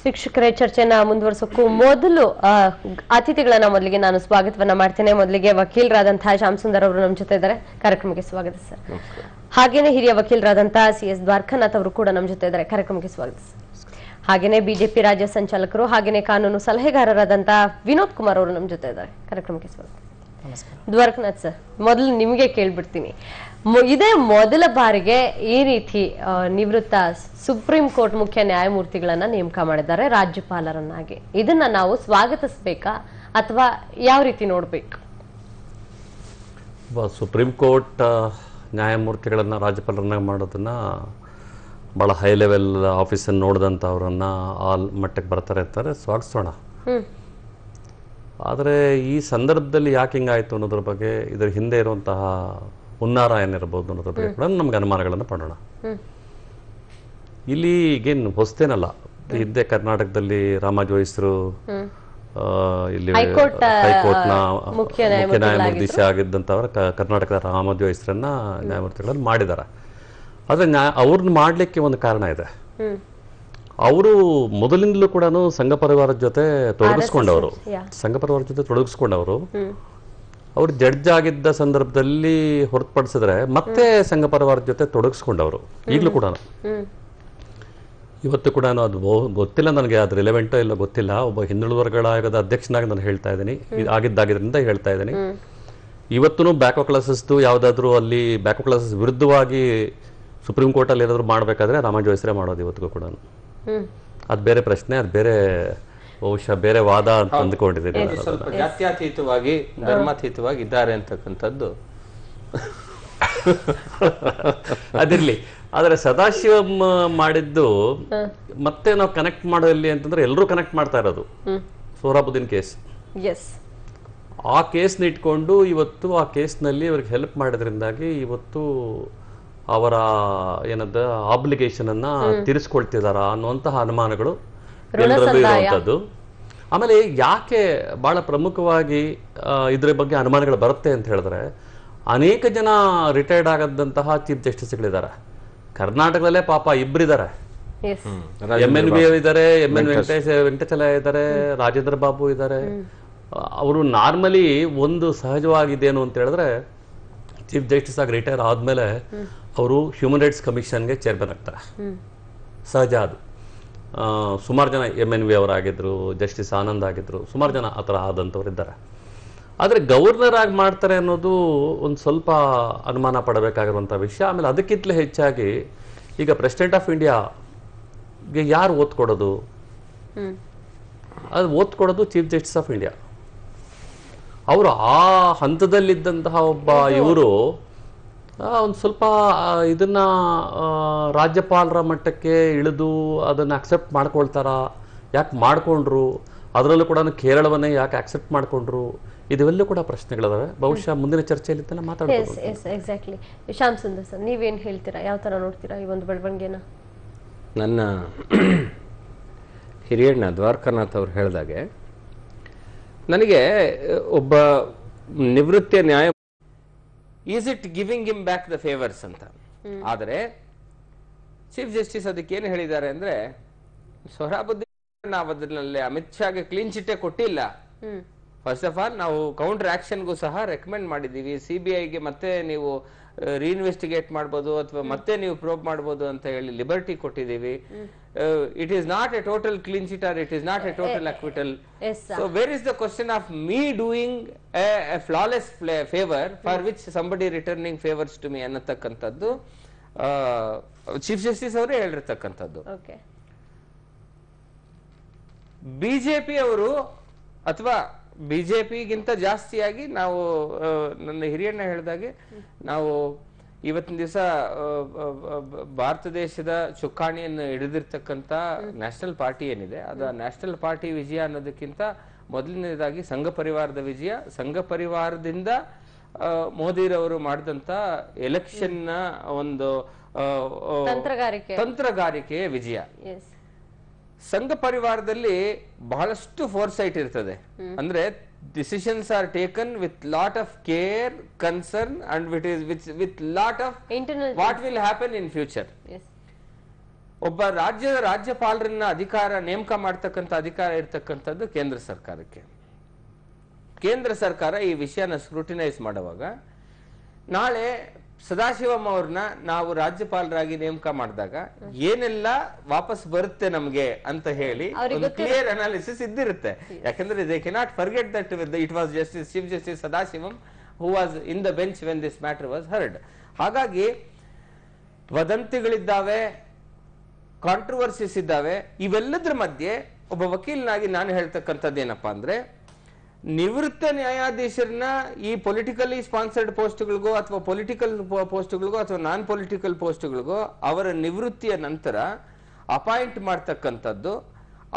ವೀಕ್ಷಕರೇ, ಚರ್ಚೆನ ಮುಂದುವರಿಸೋಕ್ಕೂ ಮೊದಲು ಅತಿಥಿಗಳನ್ನ ಮೊದಲಿಗೆ ನಾನು ಸ್ವಾಗತವನ್ನ ಮಾಡ್ತೇನೆ. ಮೊದಲಿಗೆ ವಕೀಲರಾದಂತಹ ಶ್ಯಾಮ್ ಸುಂದರ್ ಅವರು ನಮ್ಮ ಜೊತೆ ಇದ್ದಾರೆ. ಕಾರ್ಯಕ್ರಮಕ್ಕೆ ಸ್ವಾಗತ ಸರ್. ಹಾಗೇನೆ ಹಿರಿಯ ವಕೀಲರಾದಂತಹ CS ದ್ವಾರಕನಾಥ್ ಅವರು ಕೂಡ ನಮ್ಮ ಜೊತೆ ಇದ್ದಾರೆ. ಕಾರ್ಯಕ್ರಮಕ್ಕೆ ಸ್ವಾಗತ ಸರ್. ಹಾಗೇನೆ ಬಿಜೆಪಿ ರಾಜ್ಯ ಸಂಚಾಲಕರು ಹಾಗೇನೆ ಕಾನೂನು ಸಲಹೆಗಾರರಾದಂತಹ ವಿನೋದ್ ಕುಮಾರ್ ಅವರು ನಮ್ಮ ಜೊತೆ ಇದ್ದಾರೆ. ಕಾರ್ಯಕ್ರಮಕ್ಕೆ ಸ್ವಾಗತ. ದ್ವಾರಕನಾಥ್ ಸರ್, ಮೊದಲು ನಿಮಗೆ ಕೇಳ್ಬಿಡ್ತೀನಿ, ಇದೇ ಮೊದಲ ಬಾರಿಗೆ ಈ ರೀತಿ ನಿವೃತ್ತ ಸುಪ್ರೀಂ ಕೋರ್ಟ್ ಮುಖ್ಯ ನ್ಯಾಯಮೂರ್ತಿಗಳನ್ನ ನೇಮಕ ಮಾಡಿದ್ದಾರೆ ರಾಜ್ಯಪಾಲರನ್ನಾಗಿ. ಇದನ್ನ ನಾವು ಸ್ವಾಗತಿಸಬೇಕಾ ಅಥವಾ ಯಾವ ರೀತಿ ನೋಡ್ಬೇಕು? ಸುಪ್ರೀಂ ಕೋರ್ಟ್ ನ್ಯಾಯಮೂರ್ತಿಗಳನ್ನ ರಾಜ್ಯಪಾಲರನ್ನಾಗಿ ಮಾಡೋದನ್ನ ಬಹಳ ಹೈ ಲೆವೆಲ್ ಆಫೀಸನ್ನು ನೋಡಿದಂಥವ್ರನ್ನ ಆ ಮಟ್ಟಕ್ಕೆ ಬರ್ತಾರೆ ಇರ್ತಾರೆ, ಸ್ವಾಗತಿಸೋಣ. ಆದರೆ ಈ ಸಂದರ್ಭದಲ್ಲಿ ಯಾಕೆ ಹಿಂಗಾಯ್ತು ಅನ್ನೋದ್ರ ಬಗ್ಗೆ, ಇದರ ಹಿಂದೆ ಇರುವಂತಹ ಹುನ್ನಾರ ಏನಿರಬಹುದು ಅನ್ನೋದ್ರ ಬಗ್ಗೆ ಕೂಡ ನಮ್ಗೆ ಅನುಮಾನಗಳನ್ನು ಪಡೋಣ. ಇಲ್ಲಿ ಈಗೇನು ಹೊಸ್ತೇನಲ್ಲ, ಹಿಂದೆ ಕರ್ನಾಟಕದಲ್ಲಿ ರಾಮಾಜೋಯಿಸರು ಇಲ್ಲಿ ಹೈಕೋರ್ಟ್ನ ಮುಖ್ಯ ನ್ಯಾಯಮೂರ್ತಿ ಆಗಿದ್ದಂಥವ್ರ ಕರ್ನಾಟಕದ ರಾಮಾಜೋಯಿಸರನ್ನ ನ್ಯಾಯಮೂರ್ತಿಗಳನ್ನು ಮಾಡಿದ್ದಾರೆ. ಆದರೆ ಅವ್ರನ್ನ ಮಾಡಲಿಕ್ಕೆ ಒಂದು ಕಾರಣ ಇದೆ. ಅವರು ಮೊದಲಿಂದಲೂ ಕೂಡ ಸಂಘ ಪರಿವಾರದ ಜೊತೆ ತೊಡಗಿಸ್ಕೊಂಡವರು. ಅವ್ರು ಜಡ್ಜ್ ಆಗಿದ್ದ ಸಂದರ್ಭದಲ್ಲಿ ಹೊರತುಪಡಿಸಿದ್ರೆ ಮತ್ತೆ ಸಂಘ ಪರಿವಾರದ ಜೊತೆ ತೊಡಗಿಸ್ಕೊಂಡವರು ಈಗಲೂ ಕೂಡ. ಇವತ್ತು ಕೂಡ ಅದು ಗೊತ್ತಿಲ್ಲ ನನಗೆ, ಅದು ರಿಲೆವೆಂಟೋ ಇಲ್ಲ ಗೊತ್ತಿಲ್ಲ. ಒಬ್ಬ ಹಿಂದುಳಿದ ವರ್ಗಗಳ ಆಯೋಗದ ಅಧ್ಯಕ್ಷನಾಗಿ ನಾನು ಹೇಳ್ತಾ ಇದ್ದೀನಿ, ಆಗಿದ್ದಾಗಿದ್ದರಿಂದ ಹೇಳ್ತಾ ಇದ್ದೀನಿ. ಇವತ್ತು ಬ್ಯಾಕೋ ಕ್ಲಾಸಸ್ದು ಯಾವುದಾದ್ರೂ ಅಲ್ಲಿ ಬ್ಯಾಕೋ ಕ್ಲಾಸಸ್ ವಿರುದ್ಧವಾಗಿ ಸುಪ್ರೀಂ ಕೋರ್ಟಲ್ಲಿ ಏನಾದರೂ ಮಾಡಬೇಕಾದ್ರೆ ರಾಮಾಜೋಯಿಸರೇ ಮಾಡೋದು ಇವತ್ತಿಗೂ ಕೂಡ. ಅದು ಬೇರೆ ಪ್ರಶ್ನೆ, ಅದು ಬೇರೆ ಬಹುಶಃ ಬೇರೆ ವಾದ ಅಂತ ಅಂದ್ಕೊಂಡಿದ್ದೀನಿ. ಸ್ವಲ್ಪ ಜಾತ್ಯತೀತವಾಗಿ ಧರ್ಮಾತೀತವಾಗಿ ಇದ್ದಾರೆ ಅಂತಕ್ಕಂಥದ್ದು ಅದಿರ್ಲಿ. ಆದ್ರೆ ಸದಾಶಿವಂ ಮಾಡಿದ್ದು ಮತ್ತೆ ನಾವು ಕನೆಕ್ಟ್ ಮಾಡೋಲ್ಲಿ ಅಂತಂದ್ರೆ ಎಲ್ಲರೂ ಕನೆಕ್ಟ್ ಮಾಡ್ತಾ ಇರೋದು ಸೋಹ್ರಾಬುದ್ದೀನ್ ಕೇಸ್. ಆ ಕೇಸ್ನ ಇಟ್ಕೊಂಡು ಇವತ್ತು ಆ ಕೇಸ್ನಲ್ಲಿ ಅವ್ರಿಗೆ ಹೆಲ್ಪ್ ಮಾಡೋದ್ರಿಂದಾಗಿ ಇವತ್ತು ಅವರ ಏನದ ಆಬ್ಲಿಗೇಷನ್ ಅನ್ನ ತೀರಿಸ್ಕೊಳ್ತಿದಾರ ಅನ್ನುವಂತಹ ಅನುಮಾನಗಳು ಎಲ್ಲರಲ್ಲೂ ಇರುವಂತದ್ದು. ಆಮೇಲೆ ಯಾಕೆ ಬಹಳ ಪ್ರಮುಖವಾಗಿ ಇದ್ರ ಬಗ್ಗೆ ಅನುಮಾನಗಳು ಬರುತ್ತೆ ಅಂತ ಹೇಳಿದ್ರೆ, ಅನೇಕ ಜನ ರಿಟೈರ್ಡ್ ಆಗದಂತಹ ಚೀಫ್ ಜಸ್ಟಿಸ್ಗಳಿದ್ದಾರೆ ಕರ್ನಾಟಕದಲ್ಲೇ. ಪಾಪ ಇಬ್ಬರಿದ್ದಾರೆ, MNV ಇದ್ದಾರೆ, MN ವೆಂಕಟಚಲ ಇದ್ದಾರೆ, ರಾಜೇಂದ್ರ ಬಾಬು ಇದ್ದಾರೆ. ಅವರು ನಾರ್ಮಲಿ ಒಂದು ಸಹಜವಾಗಿದೇನು ಅಂತ ಹೇಳಿದ್ರೆ, ಚೀಫ್ ಜಸ್ಟಿಸ್ ಆಗಿ ರಿಟೈರ್ ಆದ್ಮೇಲೆ ಅವರು ಹ್ಯೂಮನ್ ರೈಟ್ಸ್ ಕಮಿಷನ್ಗೆ ಚೇರ್ಮನ್ ಆಗ್ತಾರೆ, ಸಹಜ ಅದು. ಸುಮಾರು ಜನ MNV ಅವರಾಗಿದ್ರು, ಜಸ್ಟಿಸ್ ಆನಂದ್ ಆಗಿದ್ರು, ಸುಮಾರು ಜನ ಆ ಥರ ಆದಂಥವ್ರು ಇದ್ದಾರೆ. ಆದರೆ ಗವರ್ನರ್ ಆಗಿ ಮಾಡ್ತಾರೆ ಅನ್ನೋದು ಒಂದು ಸ್ವಲ್ಪ ಅನುಮಾನ ಪಡಬೇಕಾಗಿರುವಂಥ ವಿಷಯ. ಆಮೇಲೆ ಅದಕ್ಕಿಂತಲೇ ಹೆಚ್ಚಾಗಿ ಈಗ ಪ್ರೆಸಿಡೆಂಟ್ ಆಫ್ ಇಂಡಿಯಾಗೆ ಯಾರು ಓತ್ ಕೊಡೋದು? ಅದು ಓತ್ ಕೊಡೋದು ಚೀಫ್ ಜಸ್ಟಿಸ್ ಆಫ್ ಇಂಡಿಯಾ. ಅವರು ಆ ಹಂತದಲ್ಲಿದ್ದಂತಹ ಒಬ್ಬ ಇವರು ಒಂದು ಸ್ವಲ್ಪ ಇದನ್ನ ರಾಜ್ಯಪಾಲರ ಮಟ್ಟಕ್ಕೆ ಇಳಿದು ಅದನ್ನು ಅಕ್ಸೆಪ್ಟ್ ಮಾಡ್ಕೊಳ್ತಾರ? ಯಾಕೆ ಮಾಡ್ಕೊಂಡ್ರು? ಅದರಲ್ಲೂ ಕೂಡ ಕೇರಳವನ್ನೇ ಯಾಕೆ ಅಕ್ಸೆಪ್ಟ್ ಮಾಡ್ಕೊಂಡ್ರು? ಇದೆಲ್ಲೂ ಕೂಡ ಪ್ರಶ್ನೆಗಳಿದಾವೆ. ಬಹುಶಃ ಮುಂದಿನ ಚರ್ಚೆಯಲ್ಲಿ ಇದನ್ನ ಮಾತಾಡಬಹುದು. ಎಕ್ಸಾಕ್ಟ್ಲಿ. ಶ್ಯಾಮ್ ಸುಂದರ್ ಸರ್, ನೀವೇನು ಹೇಳ್ತೀರಾ? ಯಾವ ತರ ನೋಡ್ತೀರಾ ಈ ಒಂದು ಬೆಳವಣಿಗೆನ? ನನ್ನ ಹಿರಿಯಣ್ಣ ದ್ವಾರಕನಾಥ್ ಅವ್ರು ಹೇಳಿದಾಗೆ, ನನಗೆ ಒಬ್ಬ ನಿವೃತ್ತ ನ್ಯಾಯ is it giving him back the favours ಅಂತ. ಆದರೆ ಚೀಫ್ ಜಸ್ಟಿಸ್ ಅದಕ್ಕೆ ಏನು ಹೇಳಿದ್ದಾರೆ ಅಂದ್ರೆ, ಸೊಹ್ರಾಬುದ್ದೀನ್ ನಾವು ಅದರಲ್ಲಿ ಅಮಿತ್ ಶಾಗೆ ಕ್ಲೀನ್ ಚಿಟ್ಟೆ ಕೊಟ್ಟಿಲ್ಲ. ಫಸ್ಟ್ ಆಫ್ ಆಲ್ ನಾವು ಕೌಂಟರ್ ಆಕ್ಷನ್ಗೂ ಸಹ ರೆಕಮೆಂಡ್ ಮಾಡಿದೀವಿ. CBIಗೆ ಮತ್ತೆ ನೀವು ರೀಇನ್ವೆಸ್ಟಿಗೇಟ್ ಮಾಡ್ಬೋದು ಅಥವಾ ಮತ್ತೆ ನೀವು ಪ್ರೋಬ್ ಮಾಡ್ಬೋದು ಅಂತ ಹೇಳಿ ಲಿಬರ್ಟಿ ಕೊಟ್ಟಿದ್ದೀವಿ. It is not a total clean chit or it is not a total acquittal. So where is the question of me doing a flawless favour for which somebody returning favours to me ಅನ್ನತಕ್ಕಂಥದ್ದು chief justice ಅವರೇ ಹೇಳಿರ್ತಕ್ಕಂಥದ್ದು. BJP ಅವರು ಅಥವಾ ಬಿಜೆಪಿಗಿಂತ ಜಾಸ್ತಿಯಾಗಿ ನಾವು, ನನ್ನ ಹಿರಿಯಣ್ಣ ಹೇಳಿದಾಗೆ, ನಾವು ಇವತ್ತಿನ ದಿವಸ ಭಾರತ ದೇಶದ ಚುಕ್ಕಾಣಿಯನ್ನು ಹಿಡಿದಿರ್ತಕ್ಕಂಥ ನ್ಯಾಷನಲ್ ಪಾರ್ಟಿ ಏನಿದೆ, ಅದು ನ್ಯಾಷನಲ್ ಪಾರ್ಟಿ ವಿಜಯ ಅನ್ನೋದಕ್ಕಿಂತ ಮೊದಲನೇದಾಗಿ ಸಂಘ ಪರಿವಾರದ ವಿಜಯ. ಸಂಘ ಪರಿವಾರದಿಂದ ಮೋದಿರವರು ಮಾಡಿದಂತ ಎಲೆಕ್ಷನ್ ನ ಒಂದು ತಂತ್ರಗಾರಿಕೆಯ ವಿಜಯ. ಸಂಘ ಪರಿವಾರದಲ್ಲಿ ಬಹಳಷ್ಟು ಫೋರ್ಸೈಟ್ ಇರ್ತದೆ. ಅಂದ್ರೆ decisions are taken with lot of care, concern and with lot of what will happen in future. ಒಬ್ಬ ರಾಜ್ಯಪಾಲರನ್ನ ನೇಮಕ ಮಾಡ್ತಕ್ಕಂಥ ಅಧಿಕಾರ ಇರ್ತಕ್ಕಂಥದ್ದು ಕೇಂದ್ರ ಸರ್ಕಾರಕ್ಕೆ. ಕೇಂದ್ರ ಸರ್ಕಾರ ಈ ವಿಷಯನ ಸ್ಕ್ರೂಟಿನೈಸ್ ಮಾಡುವಾಗ ನಾಳೆ ಸದಾಶಿವಂ ಅವ್ರನ್ನ ನಾವು ರಾಜ್ಯಪಾಲರಾಗಿ ನೇಮಕ ಮಾಡಿದಾಗ ಏನೆಲ್ಲ ವಾಪಸ್ ಬರುತ್ತೆ ನಮ್ಗೆ ಅಂತ ಹೇಳಿ ಒಂದು ಕ್ಲಿಯರ್ ಅನಾಲಿಸಿಸ್ ಇದ್ದಿರುತ್ತೆ. ಯಾಕಂದ್ರೆ they cannot forget that it was chief justice Sathasivam who was in the bench when this matter was heard. ಹಾಗಾಗಿ ವದಂತಿಗಳಿದ್ದಾವೆ, ಕಾಂಟ್ರವರ್ಸಿಸ್ ಇದ್ದಾವೆ. ಇವೆಲ್ಲದ್ರ ಮಧ್ಯೆ ಒಬ್ಬ ವಕೀಲನಾಗಿ ನಾನು ಹೇಳ್ತಕ್ಕಂಥದ್ದೇನಪ್ಪಾ ಅಂದ್ರೆ, ನಿವೃತ್ತ ನ್ಯಾಯಾಧೀಶರನ್ನ ಈ ಪೊಲಿಟಿಕಲಿ ಸ್ಪಾನ್ಸರ್ಡ್ ಪೋಸ್ಟ್ಗಳಿಗೋ ಅಥವಾ ಪೊಲಿಟಿಕಲ್ ಪೋಸ್ಟ್ಗಳಿಗೋ ಅಥವಾ ನಾನ್ ಪೊಲಿಟಿಕಲ್ ಪೋಸ್ಟ್ಗಳಿಗೋ ಅವರ ನಿವೃತ್ತಿಯ ನಂತರ ಅಪಾಯಿಂಟ್ ಮಾಡ್ತಕ್ಕಂಥದ್ದು,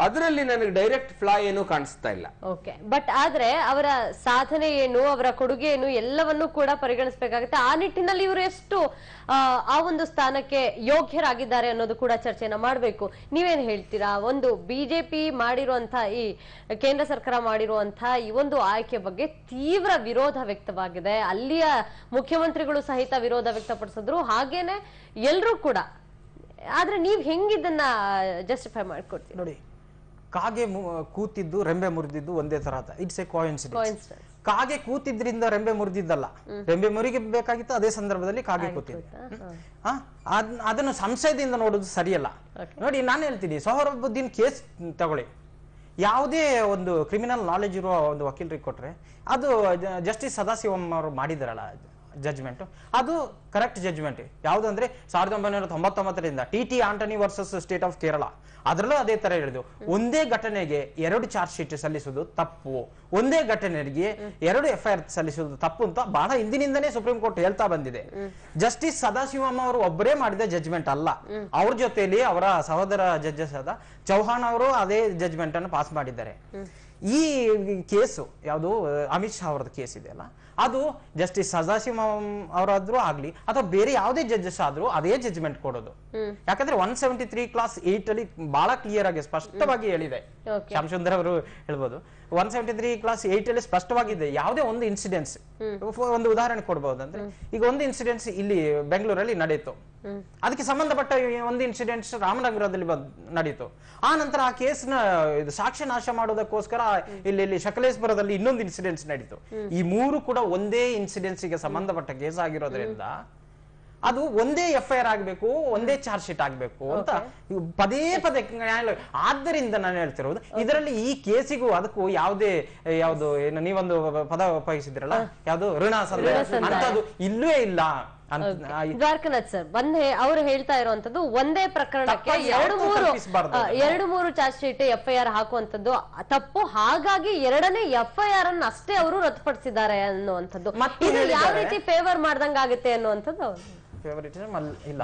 ಅದರಲ್ಲಿ ನನಗೆ ಡೈರೆಕ್ಟ್ ಫ್ಲಾ ಏನು ಕಾಣಿಸ್ತಾ ಇಲ್ಲ. ಓಕೆ, ಬಟ್ ಆದ್ರೆ ಅವರ ಸಾಧನೆ ಏನು, ಅವರ ಕೊಡುಗೆ ಏನು ಎಲ್ಲವನ್ನೂ ಕೂಡ ಪರಿಗಣಿಸಬೇಕಾಗುತ್ತೆ. ಆ ನಿಟ್ಟಿನಲ್ಲಿ ಇವರು ಎಷ್ಟು ಆ ಒಂದು ಸ್ಥಾನಕ್ಕೆ ಯೋಗ್ಯರಾಗಿದ್ದಾರೆ ಅನ್ನೋದು ಕೂಡ ಚರ್ಚೆನ ಮಾಡಬೇಕು. ನೀವೇನ್ ಹೇಳ್ತೀರಾ? ಒಂದು ಬಿಜೆಪಿ ಮಾಡಿರುವಂತಹ ಈ ಕೇಂದ್ರ ಸರ್ಕಾರ ಮಾಡಿರುವಂತಹ ಈ ಒಂದು ಆಯ್ಕೆ ಬಗ್ಗೆ ತೀವ್ರ ವಿರೋಧ ವ್ಯಕ್ತವಾಗಿದೆ. ಅಲ್ಲಿಯ ಮುಖ್ಯಮಂತ್ರಿಗಳು ಸಹಿತ ವಿರೋಧ ವ್ಯಕ್ತಪಡಿಸಿದ್ರು, ಹಾಗೇನೆ ಎಲ್ರೂ ಕೂಡ. ಆದ್ರೆ ನೀವ್ ಹೆಂಗಿದನ್ನ ಜಸ್ಟಿಫೈ ಮಾಡ್ಕೊಡ್ತೀವಿ? ನೋಡಿ, ಕಾಗೆ ಕೂತಿದ್ದು ರೆಂಬೆ ಮುರಿದಿದ್ದು ಒಂದೇ ತರಹದ. It's A coincidence. ಕಾಗೆ ಕೂತಿದ್ರಿಂದ ರೆಂಬೆ ಮುರಿದಿದ್ದಲ್ಲ, ರೆಂಬೆ ಮುರಿಗೆ ಬೇಕಾಗಿತ್ತು, ಅದೇ ಸಂದರ್ಭದಲ್ಲಿ ಕಾಗೆ ಕೂತಿದೆ. ಅದನ್ನು ಸಂಶಯದಿಂದ ನೋಡೋದು ಸರಿಯಲ್ಲ. ನೋಡಿ, ನಾನು ಹೇಳ್ತೀನಿ, ಸೊಹರಾಬುದ್ದೀನ್ ಕೇಸ್ ತಗೊಳ್ಳಿ, ಯಾವುದೇ ಒಂದು ಕ್ರಿಮಿನಲ್ ನಾಲೆಜ್ ಇರುವ ಒಂದು ವಕೀಲರಿಗೆ ಕೊಟ್ರೆ ಅದು ಜಸ್ಟಿಸ್ ಸದಾಶಿವಂ ಅವರು ಮಾಡಿದಾರಲ್ಲ ಜಜ್ಮೆಂಟ್, ಅದು ಕರೆಕ್ಟ್ ಜಜ್ಮೆಂಟ್. ಯಾವುದಂದ್ರೆ 1999ರಿಂದ T Antony versus state of Kerala, ಅದರಲ್ಲೂ ಅದೇ ತರ ಹೇಳಿದ್ರು, ಒಂದೇ ಘಟನೆಗೆ 2 ಚಾರ್ಜ್ ಶೀಟ್ ಸಲ್ಲಿಸುವುದು ತಪ್ಪು, ಒಂದೇ ಘಟನೆಗೆ 2 FIR ಸಲ್ಲಿಸುವುದು ತಪ್ಪು ಅಂತ ಬಹಳ ಹಿಂದಿನಿಂದನೇ ಸುಪ್ರೀಂ ಕೋರ್ಟ್ ಹೇಳ್ತಾ ಬಂದಿದೆ. ಜಸ್ಟಿಸ್ ಸದಾಶಿವಂ ಅವರು ಒಬ್ಬರೇ ಮಾಡಿದ ಜಜ್ಮೆಂಟ್ ಅಲ್ಲ, ಅವ್ರ ಜೊತೆಯಲ್ಲಿ ಅವರ ಸಹೋದರ ಜಡ್ಜಸ್ ಆದ ಚೌಹಾಣ್ ಅವರು ಅದೇ ಜಜ್ಮೆಂಟ್ ಅನ್ನು ಪಾಸ್ ಮಾಡಿದ್ದಾರೆ. ಈ ಕೇಸು ಯಾವುದು ಅಮಿತ್ ಶಾ ಅವರದ ಕೇಸ್ ಇದೆಯಲ್ಲ, ಅದು ಜಸ್ಟಿಸ್ ಸದಾಶಿವಂ ಅವರಾದ್ರೂ ಆಗ್ಲಿ ಅಥವಾ ಬೇರೆ ಯಾವುದೇ ಜಡ್ಜಸ್ ಆದ್ರೂ ಅದೇ ಜಡ್ಜ್ಮೆಂಟ್ ಕೊಡೋದು. ಯಾಕಂದ್ರೆ 173 ಕ್ಲಾಸ್ 8 ಅಲ್ಲಿ ಬಹಳ ಕ್ಲಿಯರ್ ಆಗಿ ಸ್ಪಷ್ಟವಾಗಿ ಹೇಳಿದೆ. ಶ್ಯಾಮಸುಂದರ್ ಅವರು ಹೇಳ್ಬೋದು, 173 ಕ್ಲಾಸ್ 8 ಅಲ್ಲಿ ಸ್ಪಷ್ಟವಾಗಿದೆ. ಯಾವುದೇ ಒಂದು ಇನ್ಸಿಡೆನ್ಸ್, ಒಂದು ಉದಾಹರಣೆ ಕೊಡಬಹುದು ಅಂದ್ರೆ, ಈಗ ಒಂದು ಇನ್ಸಿಡೆನ್ಸ್ ಇಲ್ಲಿ ಬೆಂಗಳೂರಲ್ಲಿ ನಡೆಯಿತು, ಅದಕ್ಕೆ ಸಂಬಂಧಪಟ್ಟ ಒಂದು ಇನ್ಸಿಡೆಂಟ್ಸ್ ರಾಮನಗರದಲ್ಲಿ ನಡೆಯಿತು. ಆ ನಂತರ ಆ ಕೇಸ್ನ ಸಾಕ್ಷ್ಯ ನಾಶ ಮಾಡೋದಕ್ಕೋಸ್ಕರ ಇಲ್ಲಿ ಶಕಲೇಶ್ಪುರದಲ್ಲಿ ಇನ್ನೊಂದು ಇನ್ಸಿಡೆನ್ಸ್ ನಡೀತು. ಈ 3 ಕೂಡ ಒಂದೇ ಇನ್ಸಿಡೆನ್ಸ್ ಗೆ ಸಂಬಂಧಪಟ್ಟ ಕೇಸ್ ಆಗಿರೋದ್ರಿಂದ ಅದು ಒಂದೇ FIR ಆಗಬೇಕು, ಒಂದೇ ಚಾರ್ಜ್ ಶೀಟ್ ಆಗಬೇಕು ಅಂತ ಪದೇ ಪದೇ ನ್ಯಾಯಾಲಯ. ಆದ್ದರಿಂದ ನಾನು ಹೇಳ್ತಿರೋದು, ಇದರಲ್ಲಿ ಈ ಕೇಸಿಗೂ ಅದಕ್ಕೂ ಯಾವ್ದು ಏನು ನೀವೊಂದು ಪದ ಉಪಯೋಗಿಸಿದ್ರಲ್ಲ, ಯಾವ್ದು ಋಣ ಅಂತದ್ದು ಇಲ್ಲವೇ ಇಲ್ಲ. ದ್ವಾರಕನಾಥ್ ಸರ್ ಅವರು ಹೇಳ್ತಾ ಇರುವಂತದ್ದು, ಒಂದೇ ಪ್ರಕರಣಕ್ಕೆ 2-3 ಚಾರ್ಜ್ ಶೀಟ್ FIR ಹಾಕುವಂತದ್ದು ತಪ್ಪು, ಹಾಗಾಗಿ 2ನೇ FIR ಅನ್ನು ಅಷ್ಟೇ ಅವರು ರದ್ದುಪಡಿಸಿದ್ದಾರೆ ಅನ್ನುವಂಥದ್ದು. ಇದು ಯಾವ ರೀತಿ ಫೇವರ್ ಮಾಡ್ದಂಗ ಆಗುತ್ತೆ ಅನ್ನುವಂಥದ್ದು ಇಲ್ಲ.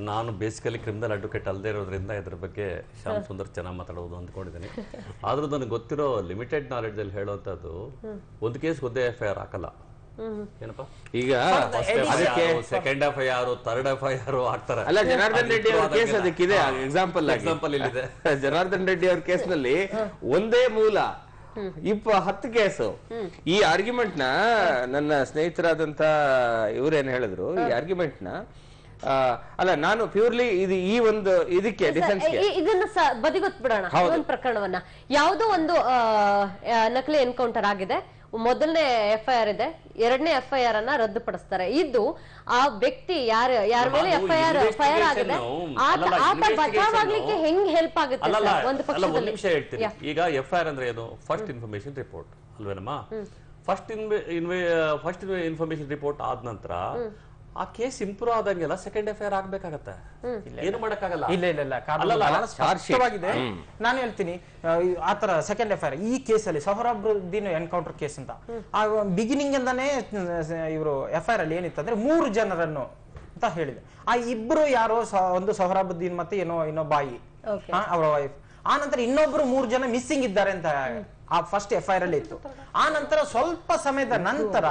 ನಾನು ಬೇಸಿಕಲಿ ಕ್ರಿಮಿನಲ್ ಅಡ್ವೊಕೇಟ್ ಅಲ್ಲದೆ ಇರೋದ್ರಿಂದ ಇದ್ರ ಬಗ್ಗೆ ಶ್ಯಾಮ್ ಸುಂದರ್ ಚೆನ್ನಾಗಿ ಮಾತಾಡೋದು ಅಂದ್ಕೊಂಡಿದ್ದೀನಿ. ಆದ್ರೂ ನನಗೆ ಗೊತ್ತಿರೋ ಲಿಮಿಟೆಡ್ ನಾಲೆಡ್ಜ್ ಅಲ್ಲಿ ಹೇಳುವಂತದ್ದು, ಒಂದು ಕೇಸ್ ಒಂದೇ FIR ಹಾಕಲ್ಲ. ಏನಪ್ಪ, ಈಗ ಸೆಕೆಂಡ್ FIR, ಥರ್ಡ್ FIR ಹಾಕ್ತಾರೆ. ಅಲ್ಲ, ಜನಾರ್ದನ್ ರೆಡ್ಡಿ ಅವ್ರ ಕೇಸ್ ಅದಕ್ಕಿದೆ ಎಕ್ಸಾಂಪಲ್ ಇಲ್ಲಿದೆ. ಜನಾರ್ದನ್ ರೆಡ್ಡಿ ಅವ್ರ ಕೇಸ್ ನಲ್ಲಿ ಒಂದೇ ಮೂಲ 10 ಕೇಸು. ಈ ಆರ್ಗ್ಯುಮೆಂಟ್ ನ ನನ್ನ ಸ್ನೇಹಿತರಾದಂತ ಇವ್ರೇನ್ ಹೇಳಿದ್ರು, ಈ ಆರ್ಗ್ಯುಮೆಂಟ್ ನ ಅಲ್ಲ, ನಾನು ಪ್ಯೂರ್ಲಿ ಈ ಒಂದು ಇದಕ್ಕೆ ಡಿಫೆನ್ಸ್ ಇದನ್ನ ಬದಿಗೊತ್ಬಿಡೋಣ. ಒಂದು ಪ್ರಕರಣವನ್ನ, ಯಾವುದೋ ಒಂದು ನಕಲಿ ಎನ್ಕೌಂಟರ್ ಆಗಿದೆ, ಮೊದಲನೇ FIR ಇದೆ, 2ನೇ FIR ಅನ್ನ ರದ್ದುಪಡಿಸ್ತಾರೆ. ಇದು ಆ ವ್ಯಕ್ತಿ ಯಾರ ಮೇಲೆ FIR ಆಗಿದೆ ಆತ ಬಚಾವಾಗ್ಲಿಕ್ಕೆ ಹೆಂಗ್ ಹೆಲ್ಪ್ ಆಗುತ್ತೆ? ಒಂದು ನಿಮಿಷ ಹೇಳ್ತೀನಿ. ಈಗ FIR ಅಂದ್ರೆ ಏನು? ಫಸ್ಟ್ ಇನ್ಫಾರ್ಮೇಶನ್ ರಿಪೋರ್ಟ್ ಅಲ್ವೇನಮ್ಮ? ಫಸ್ಟ್ ಇನ್ಫಾರ್ಮೇಶನ್ ರಿಪೋರ್ಟ್ ಆದ ನಂತರ ಆ ಕೇಸ್ ಇಂಪ್ರೂವ್ ಆದಂಗೆಲ್ಲ ಸೆಕೆಂಡ್ FIR ಆಗ್ಬೇಕಾಗತ್ತೆ, ಏನು ಮಾಡಕ್ಕಾಗಲ್ಲ. ಸ್ಪಷ್ಟವಾಗಿದೆ. ನಾನು ಹೇಳ್ತೀನಿ, ಆತರ ಸೆಕೆಂಡ್ FIR ಈ ಕೇಸಲ್ಲಿ ಸೊಹರಾಬುದ್ದೀನ್ ಎನ್ಕೌಂಟರ್ ಕೇಸ್ ಅಂತ ಬಿಗಿನಿಂಗ್ ಇಂದಾನೇ ಇವರು FIR ಅಲ್ಲಿ ಏನಿತ್ತಂದ್ರೆ 3 ಜನರನ್ನು ಅಂತ ಹೇಳಿದೆ. ಆ ಇಬ್ರು ಯಾರೋ ಒಂದು ಸೊಹರಾಬುದ್ದೀನ್ ಮತ್ತೆ ಇನ್ನೋ ಬಾಯಿ ಅವರ ವೈಫ್. ಆ ನಂತರ ಇನ್ನೊಬ್ರು 3 ಜನ ಮಿಸ್ಸಿಂಗ್ ಇದ್ದಾರೆ ಅಂತ ಆ ಫಸ್ಟ್ FIR ಅಲ್ಲಿ ಇತ್ತು. ಆ ನಂತರ ಸ್ವಲ್ಪ ಸಮಯದ ನಂತರ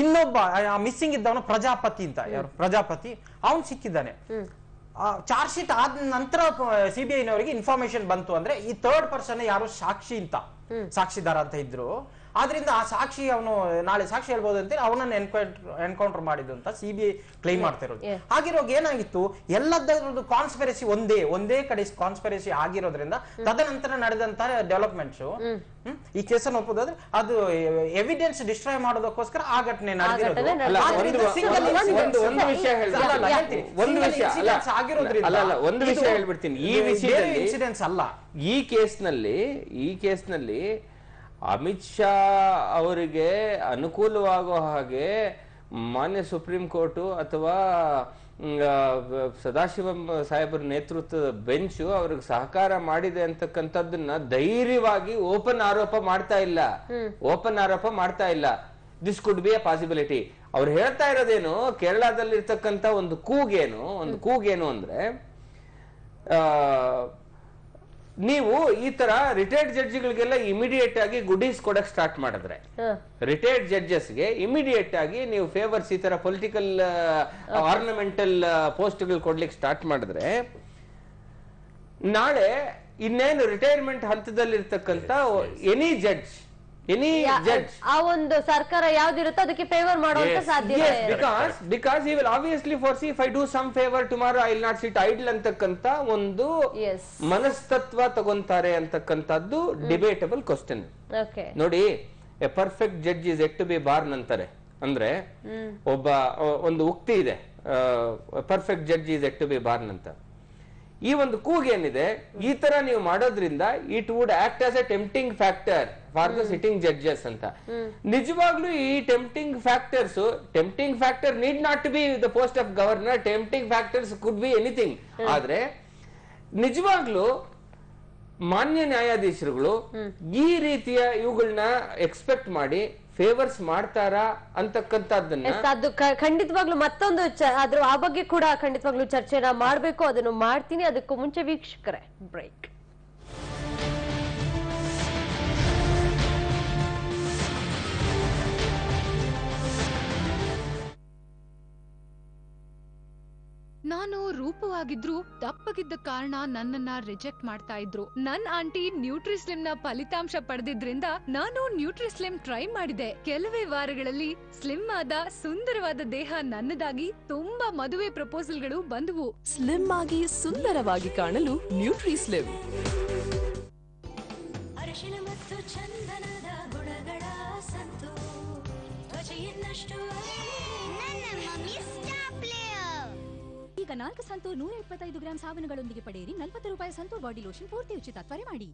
ಇನ್ನೊಬ್ಬ ಮಿಸ್ಸಿಂಗ್ ಇದ್ದವನು ಪ್ರಜಾಪತಿ ಅಂತ, ಯಾರು ಪ್ರಜಾಪತಿ, ಅವನು ಸಿಕ್ಕಿದ್ದಾನೆ. ಚಾರ್ಜ್ ಶೀಟ್ ಆದ ನಂತರ CBI ನವರಿಗೆ ಇನ್ಫಾರ್ಮೇಶನ್ ಬಂತು ಅಂದ್ರೆ ಈ ಥರ್ಡ್ ಪರ್ಸನ್ ಯಾರು ಸಾಕ್ಷಿ ಅಂತ, ಸಾಕ್ಷಿದಾರ ಅಂತ ಇದ್ರು, ಆದ್ರಿಂದ ಆ ಸಾಕ್ಷಿ ಅವನು ನಾಳೆ ಸಾಕ್ಷಿ ಹೇಳ್ಬೋದು ಅಂತ ಅವನನ್ನ ಎನ್ಕೌಂಟರ್ ಮಾಡಿದ್ದು ಅಂತ CBI ಕ್ಲೈಮ್ ಮಾಡ್ತಾ ಇರೋದು. ಹಾಗಿರುವಾಗ ಏನಾಗಿತ್ತು, ಎಲ್ಲದರದ್ದು ಕಾನ್ಸ್ಪಿರಸಿ ಒಂದೇ ಕಡೆ ಕಾನ್ಸ್ಪಿರಸಿ ಆಗಿರೋದ್ರಿಂದ ತದನಂತರ ನಡೆದಂತ ಡೆವಲಪ್ಮೆಂಟ್ಸ್ ಈ ಕೇಸನ್ನು ಒಪ್ಪೋದಾದ್ರೆ ಅದು ಎವಿಡೆನ್ಸ್ ಡಿಸ್ಟ್ರಾಯ್ ಮಾಡೋದಕ್ಕೋಸ್ಕರ ಆ ಘಟನೆ ನಡೆದಿರೋದು. ಒಂದು ವಿಷಯ ಹೇಳ್ಬಿಡ್ತೀನಿ, ಈ ವಿಷಯದಲ್ಲಿ ಇನ್ಸಿಡೆನ್ಸ್ ಅಲ್ಲ. ಈ ಕೇಸ್ನಲ್ಲಿ ಅಮಿತ್ ಶಾ ಅವರಿಗೆ ಅನುಕೂಲವಾಗೋ ಹಾಗೆ ಮಾನ್ಯ ಸುಪ್ರೀಂ ಕೋರ್ಟ್ ಅಥವಾ ಸದಾಶಿವಂ ಸಾಹೇಬರ ನೇತೃತ್ವದ ಬೆಂಚು ಅವ್ರಿಗೆ ಸಹಕಾರ ಮಾಡಿದೆ ಅಂತಕ್ಕಂಥದ್ದನ್ನ ಧೈರ್ಯವಾಗಿ ಓಪನ್ ಆರೋಪ ಮಾಡ್ತಾ ಇಲ್ಲ. This could be a possibility. ಅವ್ರು ಹೇಳ್ತಾ ಇರೋದೇನು, ಕೇರಳದಲ್ಲಿ ಇರ್ತಕ್ಕಂಥ ಒಂದು ಕೂಗೇನು ಅಂದ್ರೆ ನೀವು ಈ ತರ ರಿಟೈರ್ಡ್ ಜಡ್ಜ್ಗಳಿಗೆಲ್ಲ ಇಮಿಡಿಯೇಟ್ ಆಗಿ ಗುಡೀಸ್ ಕೊಡಕ್ ಸ್ಟಾರ್ಟ್ ಮಾಡಿದ್ರೆ, ರಿಟೈರ್ಡ್ ಜಡ್ಜಸ್ಗೆ ಇಮಿಡಿಯೇಟ್ ಆಗಿ ನೀವು ಫೇವರ್ಸ್ ಈ ತರ ಪೊಲಿಟಿಕಲ್ ಆರ್ನಮೆಂಟಲ್ ಪೋಸ್ಟ್ಗಳು ಕೊಡ್ಲಿಕ್ಕೆ ಸ್ಟಾರ್ಟ್ ಮಾಡಿದ್ರೆ, ನಾಳೆ ಇನ್ನೇನು ರಿಟೈರ್ಮೆಂಟ್ ಹಂತದಲ್ಲಿ ಇರ್ತಕ್ಕಂಥ ಎನಿ ಜಡ್ಜ್ ಆ ಒಂದು ಸರ್ಕಾರ ಯಾವ್ದಿರುತ್ತೋ ಅದಕ್ಕೆ ಫೇವರ್ ಮಾಡುವಂತ ಸಾಧ್ಯತೆ because he will obviously foresee if I do some favor tomorrow I will not sit idle ಅಂತಕ್ಕಂತ ಒಂದು ಮನಸ್ತತ್ವ ತಗೊಂತಾರೆ ಅಂತಕ್ಕಂಥದ್ದು ಡಿಬೇಟಬಲ್ ಕ್ವಶನ್. ನೋಡಿ, a perfect judge is yet to be born ಅಂತಾರೆ. ಅಂದ್ರೆ ಒಂದು ಉಕ್ತಿ ಇದೆ, perfect judge is yet to be born ಅಂತ. ಈ ಒಂದು ಕೂಗೇನಿದೆ, ಈ ತರ ನೀವು ಮಾಡೋದ್ರಿಂದ it would act as a tempting factor for the sitting judges ಅಂತ. ನಿಜವಾಗ್ಲೂ ಈ tempting factor need not to be the post of governor. Tempting factors could be anything. ಆದ್ರೆ ನಿಜವಾಗ್ಲೂ ಮಾನ್ಯ ನ್ಯಾಯಾಧೀಶರುಗಳು ಈ ರೀತಿಯ ಇವುಗಳನ್ನ ಎಕ್ಸ್ಪೆಕ್ಟ್ ಮಾಡಿ ಫೇವರ್ಸ್ ಮಾಡ್ತಾರಾ ಅಂತಕ್ಕಂಥದ್ದನ್ನ ಅದು ಖಂಡಿತವಾಗ್ಲೂ ಮತ್ತೊಂದು ಅದ್ರ ಆ ಬಗ್ಗೆ ಕೂಡ ಖಂಡಿತವಾಗ್ಲೂ ಚರ್ಚೆನ ಮಾಡ್ಬೇಕು. ಅದನ್ನು ಮಾಡ್ತೀನಿ. ಅದಕ್ಕೂ ಮುಂಚೆ ವೀಕ್ಷಕರೇ ಬ್ರೇಕ್. ನಾನು ರೂಪವಾಗಿದ್ರು ದಪ್ಪಗಿದ್ದ ಕಾರಣ ನನ್ನನ್ನ ರಿಜೆಕ್ಟ್ ಮಾಡ್ತಾ ಇದ್ರು. ನನ್ ಆಂಟಿ ನ್ಯೂಟ್ರಿಸ್ಲಿಮ್ ನ ಫಲಿತಾಂಶ ಪಡೆದಿದ್ರಿಂದ ನಾನು ನ್ಯೂಟ್ರಿಸ್ಲಿಮ್ ಟ್ರೈ ಮಾಡಿದೆ. ಕೆಲವೇ ವಾರಗಳಲ್ಲಿ ಸ್ಲಿಮ್ ಆದ ಸುಂದರವಾದ ದೇಹ ನನ್ನದಾಗಿ ತುಂಬಾ ಮದುವೆ ಪ್ರಪೋಸಲ್ಗಳು ಬಂದವು. ಸ್ಲಿಮ್ ಆಗಿ ಸುಂದರವಾಗಿ ಕಾಣಲು ನ್ಯೂಟ್ರಿಸ್ಲಿಮ್. ಅರಿಶಿನ ಮತ್ತು ಚಂದನದ ಗುಣಗಳ ಸಂತು ತ್ವಚೆಯನ್ನಷ್ಟು ಈಗ 4 ಸಂತೂರ್ 125 ಗ್ರಾಂ ಸಾಬೂನುಗಳೊಂದಿಗೆ ಪಡೆಯಿರಿ 40 ರೂಪಾಯಿ ಸಂತೂರ್ ಬಾಡಿ ಲೋಷನ್ ಪೂರ್ತಿ ಉಚಿತ. ತ್ವರೆ ಮಾಡಿ.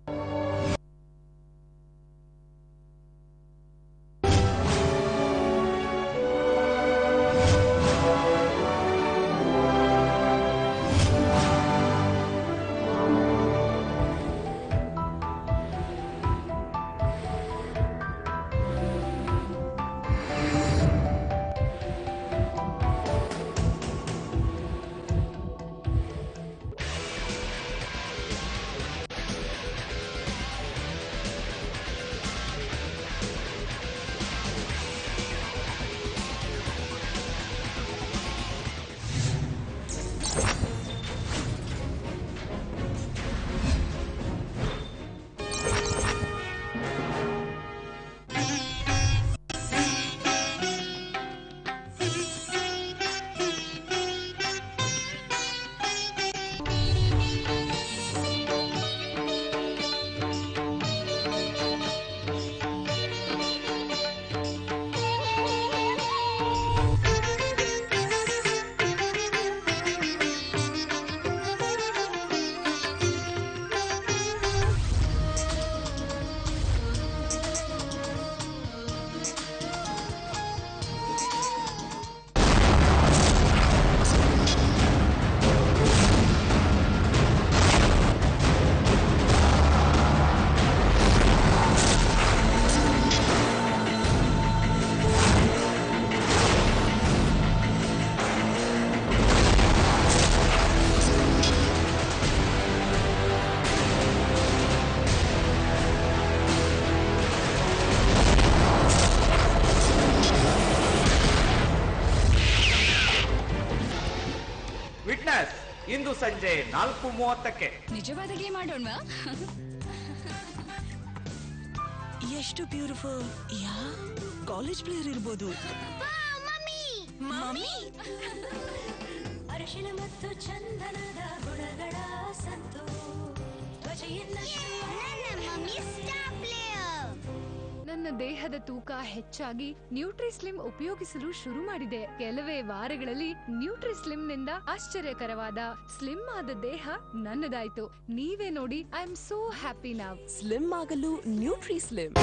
ಇಂದು ಸಂಜೆ 4:30ಕ್ಕೆ ನಿಜವಾದಾಗಲೇ ಮಾಡೋಣ. ಎಷ್ಟು ಬ್ಯೂಟಿಫುಲ್. ಯಾ ಕಾಲೇಜ್ ಪ್ಲೇಯರ್ ಇರ್ಬೋದು. ಮಮ್ಮಿ ಅರಿಶಿನ ಮತ್ತು ಚಂದನದ ಗುಣಗಳ ಸಂತು ನನ್ನ ದೇಹದ ತೂಕ ಹೆಚ್ಚಾಗಿ ನ್ಯೂಟ್ರಿಸ್ಲಿಮ್ ಉಪಯೋಗಿಸಲು ಶುರು ಮಾಡಿದೆ. ಕೆಲವೇ ವಾರಗಳಲ್ಲಿ ನ್ಯೂಟ್ರಿಸ್ಲಿಮ್ ನಿಂದ ಆಶ್ಚರ್ಯಕರವಾದ ಸ್ಲಿಮ್ ಆದ ದೇಹ ನನ್ನದಾಯ್ತು. ನೀವೇ ನೋಡಿ, ಐ ಆಮ್ ಸೋ ಹ್ಯಾಪಿ ನಾವ್. ಸ್ಲಿಮ್ ಆಗಲು ನ್ಯೂಟ್ರಿಸ್ಲಿಮ್.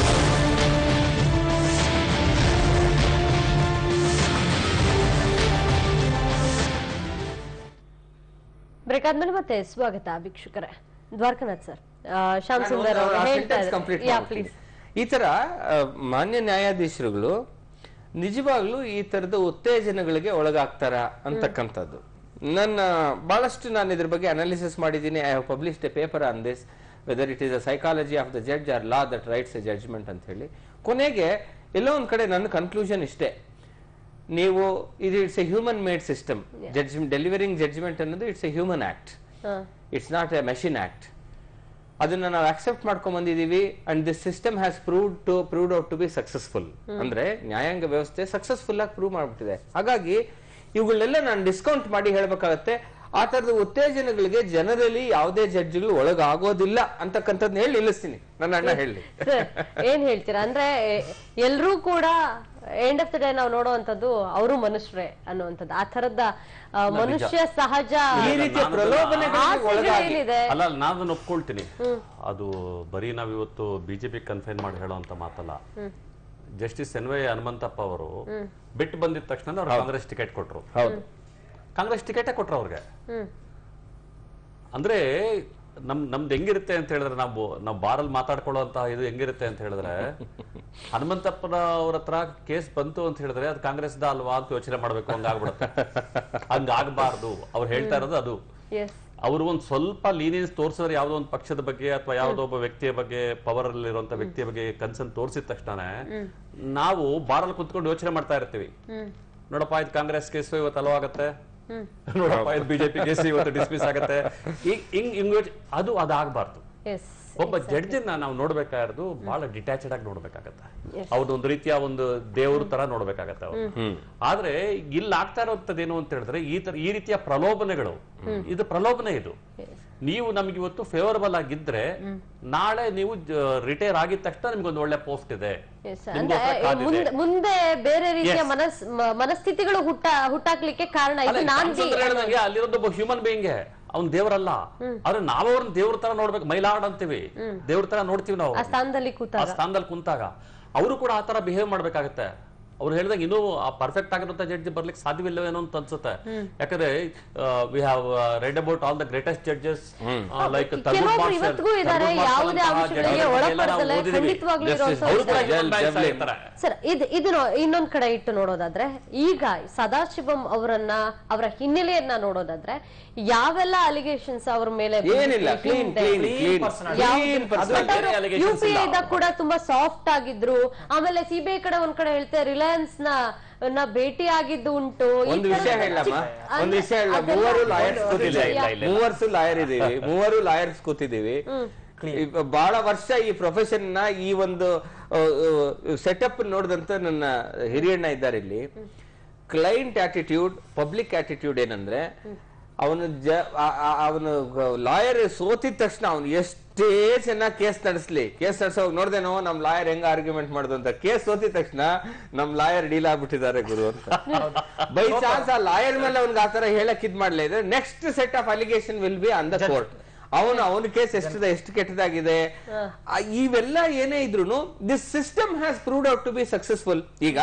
ಬ್ರೇಕ್ ಆದ್ಮೇಲೆ ಮತ್ತೆ ಸ್ವಾಗತ ವೀಕ್ಷಕರೇ. ದ್ವಾರಕನಾಥ್ ಸರ್, ಶ್ಯಾಮ್ ಸುಂದರ್ ಅವರು ಹೇಳ್ತಾರೆ, ಈ ತರ ಮಾನ್ಯ ನ್ಯಾಯಾಧೀಶರುಗಳು ನಿಜವಾಗ್ಲೂ ಈ ತರದ ಉತ್ತೇಜನಗಳಿಗೆ ಒಳಗಾಗ್ತಾರ ಅಂತಕ್ಕಂಥದ್ದು ಬಹಳಷ್ಟು ನಾನು ಇದ್ರ ಬಗ್ಗೆ ಅನಾಲಿಸಿಸ್ ಮಾಡಿದ್ದೀನಿ. I have published a paper on this, whether it is a psychology of the judge or law that writes a judgment ಅಂತ ಹೇಳಿ. ಕೊನೆಗೆ ಎಲ್ಲೋ ಒಂದ್ ಕಡೆ ನನ್ನ ಕನ್ಕ್ಲೂಷನ್ ಇಷ್ಟೇ, ನೀವು it's a human made system. Delivering judgement ಅನ್ನೋದು it's a human act, it's not a machine act. ಅದನ್ನ ನಾವು ಅಕ್ಸೆಪ್ಟ್ ಮಾಡ್ಕೊಂಡ್ ಬಂದಿದೀವಿ and this system has proved out to be successful. ಅಂದ್ರೆ ನ್ಯಾಯಾಂಗ ವ್ಯವಸ್ಥೆ ಸಕ್ಸಸ್ಫುಲ್ ಆಗಿ ಪ್ರೂವ್ ಮಾಡ್ಬಿಟ್ಟಿದೆ. ಹಾಗಾಗಿ ಇವುಗಳನ್ನೆಲ್ಲ ನಾನು ಡಿಸ್ಕೌಂಟ್ ಮಾಡಿ ಹೇಳ್ಬೇಕಾಗತ್ತೆ. ಆ ತರದ ಉತ್ತೇಜನಗಳಿಗೆ ಜನರಲಿ ಯಾವುದೇ ಜಡ್ಜ್ಗಳು ಒಳಗಾಗೋದಿಲ್ಲ ಅಂತಕ್ಕಂಥದ್ದು ಹೇಳಿ ನಿಲ್ಲಿಸ್ತೀನಿ. ನನ್ನ ಅಣ್ಣ ಹೇಳಿ ಏನ್ ಹೇಳ್ತೀರಾ? ಅಂದ್ರೆ ಎಲ್ರೂ ಕೂಡ ಎಂಡ್ ಆಫ್ ದ ಡೇ ನಾವು ನೋಡುವಂತದ್ದು ಅವರು ಮನುಷ್ಯರೇ ಅನ್ನುವಂಥದ್ದು, ಆ ತರದ ಮನುಷ್ಯ ಸಹಜ ಈ ರೀತಿಯ ಪ್ರಲೋಭನೆಗಳಿದೆ. ಅಲ್ಲ, ನಾನು ಒಪ್ಕೊಳ್ತೀನಿ. ಅದು ಬರೀ ನಾವಿವತ್ತು ಬಿಜೆಪಿ ಕನ್ಫೈನ್ ಮಾಡಿ ಹೇಳೋಂತ ಮಾತಲ್ಲ. ಜಸ್ಟಿಸ್ ಎನ್ ವೈ ಹನುಮಂತಪ್ಪ ಅವರು ಬಿಟ್ಟು ಬಂದಿದ ತಕ್ಷಣ ಅವ್ರು ಕಾಂಗ್ರೆಸ್ ಟಿಕೆಟ್ ಕೊಟ್ರು. ಕಾಂಗ್ರೆಸ್ ಟಿಕೆಟೇ ಕೊಟ್ರು ಅವ್ರಿಗೆ. ಅಂದ್ರೆ ನಮ್ದು ಹೆಂಗಿರುತ್ತೆ ಅಂತ ಹೇಳಿದ್ರೆ, ನಾವು ಬಾರಲ್ಲಿ ಮಾತಾಡ್ಕೊಳ್ಳುವಂತಹ ಇದು ಹೆಂಗಿರುತ್ತೆ ಅಂತ ಹೇಳಿದ್ರೆ, ಹನುಮಂತಪ್ಪನ ಅವ್ರ ಹತ್ರ ಕೇಸ್ ಬಂತು ಅಂತ ಹೇಳಿದ್ರೆ ಅದು ಕಾಂಗ್ರೆಸ್ದ ಅಲ್ವಾ ಅಂತ ಯೋಚನೆ ಮಾಡ್ಬೇಕು, ಹಂಗಾಗ್ಬಿಡುತ್ತೆ. ಹಂಗಾಗಬಾರ್ದು. ಅವ್ರು ಹೇಳ್ತಾ ಇರೋದು ಅದು. ಅವರು ಒಂದ್ ಸ್ವಲ್ಪ ಲೀನಿಯನ್ಸ್ ತೋರಿಸಿದ್ರೆ ಯಾವ್ದೋ ಒಂದು ಪಕ್ಷದ ಬಗ್ಗೆ ಅಥವಾ ಯಾವ್ದೋ ಒಬ್ಬ ವ್ಯಕ್ತಿಯ ಬಗ್ಗೆ, ಪವರ್ ಅಲ್ಲಿರುವಂತ ವ್ಯಕ್ತಿಯ ಬಗ್ಗೆ ಕನ್ಸರ್ನ್ ತೋರಿಸಿದ ತಕ್ಷಣ ನಾವು ಬಾರಲ್ಲಿ ಕುತ್ಕೊಂಡು ಯೋಚನೆ ಮಾಡ್ತಾ ಇರ್ತೀವಿ. ನೋಡಪ್ಪ, ಇದು ಕಾಂಗ್ರೆಸ್ ಕೇಸ್ ಇವತ್ತು ಅಲವಾಗತ್ತೆ, ನೋಡಪ್ಪ ಇದು ಬಿಜೆಪಿ ಕೇಸ್ ಇವತ್ತು ಡಿಸ್ಮಿಸ್ ಆಗತ್ತೆ. ಅದು ಅದಾಗಬಾರ್ದು. ಒಬ್ಬ ಜಡ್ಜನ್ನ ನಾವು ನೋಡ್ಬೇಕಾಗಿರೋದು ಬಹಳ ಡಿಟ್ಯಾಚೆಡ್ ಆಗಿ ನೋಡ್ಬೇಕಾಗತ್ತೆ. ಅವ್ರದೊಂದು ರೀತಿಯ ಒಂದು ದೇವ್ರ ತರ ನೋಡ್ಬೇಕಾಗತ್ತೆ ಅವ್ರು. ಆದ್ರೆ ಇಲ್ಲಿ ಆಗ್ತಾ ಇರೋಂಥದ್ದೇನು ಅಂತ ಹೇಳಿದ್ರೆ, ಈ ರೀತಿಯ ಪ್ರಲೋಭನೆಗಳು, ಇದು ಪ್ರಲೋಭನೆ. ಇದು ನೀವು ನಮ್ಗೆ ಇವತ್ತು ಫೇವರಬಲ್ ಆಗಿದ್ರೆ ನಾಳೆ ನೀವು ರಿಟೈರ್ ಆಗಿದ ತಕ್ಷಣ ನಿಮ್ಗೊಂದು ಒಳ್ಳೆ ಪೋಸ್ಟ್ ಇದೆ, ಮುಂದೆ ಬೇರೆ ರೀತಿಯ ಮನಸ್ಥಿತಿಗಳು ಹುಟ್ಟಾಕ್ಲಿಕ್ಕೆ ಕಾರಣ. ಅಲ್ಲಿರೋದೊಬ್ಬ ಹ್ಯೂಮನ್ ಬೀಯಿಂಗ್, ಅವ್ನ್ ದೇವರಲ್ಲ. ಆದ್ರೆ ನಾವು ಅವ್ರನ್ನ ದೇವ್ರ ತರ ನೋಡ್ಬೇಕು. ಮೈಲಾಡ್ ಅಂತೀವಿ, ದೇವ್ರ ತರ ನೋಡ್ತೀವಿ ನಾವು. ಆ ಸ್ಥಾನದಲ್ಲಿ ಕುಂತಾಗ ಅವರು ಕೂಡ ಆ ತರ ಬಿಹೇವ್ ಮಾಡ್ಬೇಕಾಗತ್ತೆ. ಅವ್ರು ಹೇಳಿದಾಗ ಇನ್ನೂ ಪರ್ಫೆಕ್ಟ್ ಆಗಿರುವಂತ ಜಡ್ಜ್ ಬರ್ಲಿಕ್ಕೆ ಸಾಧ್ಯವಿಲ್ಲವೇನೋ ಅಂತ ಅನ್ಸುತ್ತೆ. ಯಾಕಂದ್ರೆ we have read about all the greatest judges like sir. ಇದು ಇನ್ನೊಂದ್ ಕಡೆ ಇಟ್ಟು ನೋಡೋದಾದ್ರೆ, ಈಗ ಸದಾಶಿವಂ ಅವರ ಹಿನ್ನೆಲೆಯನ್ನ ನೋಡೋದಾದ್ರೆ, ಯಾವೆಲ್ಲ ಅಲಿಗೇಷನ್ಸ್ ಅವ್ರ ಮೇಲೆ UPI ಕೂಡ ತುಂಬಾ ಸಾಫ್ಟ್ ಆಗಿದ್ರು. ಆಮೇಲೆ ಸಿಬಿಐ ಕಡೆ ಒಂದ್ ಕಡೆ ಹೇಳ್ತಾರೆ ರಿಲಯನ್ಸ್ ನ ಭೇಟಿ ಆಗಿದ್ದು ಉಂಟು. ಒಂದು ವಿಷಯ ಹೇಳಮ್ಮ, ಮೂವರು ಲಾಯರ್ಸ್ ಕೂತಿದ್ದೀವಿ. ಬಹಳ ವರ್ಷ ಈ ಪ್ರೊಫೆಷನ್ ನ ಈ ಒಂದು ಸೆಟಪ್ ನೋಡಿದಂತ ನನ್ನ ಹಿರಿಯಣ್ಣ ಇದ್ದಾರೆ ಇಲ್ಲಿ. ಕ್ಲೈಂಟ್ ಆಟಿಟ್ಯೂಡ್, ಪಬ್ಲಿಕ್ ಆಟಿಟ್ಯೂಡ್ ಏನಂದ್ರೆ, ಅವನು ಲಾಯರ್ ಸೋತಿದ ತಕ್ಷಣ ಅವನು ಎಷ್ಟೇ ಚೆನ್ನಾಗಿ ಕೇಸ್ ನಡೆಸೋವಾಗ ನೋಡ್ದೇನೋ ನಮ್ ಲಾಯರ್ ಹೆಂಗ ಆರ್ಗ್ಯುಮೆಂಟ್ ಮಾಡುದು ಅಂತ. ಕೇಸ್ ಸೋತಿದ ತಕ್ಷಣ ನಮ್ ಲಾಯರ್ ಡೀಲ್ ಆಗ್ಬಿಟ್ಟಿದ್ದಾರೆ ಗುರು ಅಂತ. ಬೈ ಚಾನ್ಸ್ ಆ ಲಾಯರ್ ಮೇಲೆ ಅವ್ನಿಗೆ ಆತರ ಹೇಳಕ್ ಇದ್ ಮಾಡ್ಲೇ ಇದ್ರೆ next set of allegation will be on the court. ಅವನ ಕೇಸ್ ಎಷ್ಟು ಕೆಟ್ಟದಾಗಿದೆ. ಇವೆಲ್ಲ ಏನೇ ಇದ್ರು this system has proved out to be successful. ಈಗ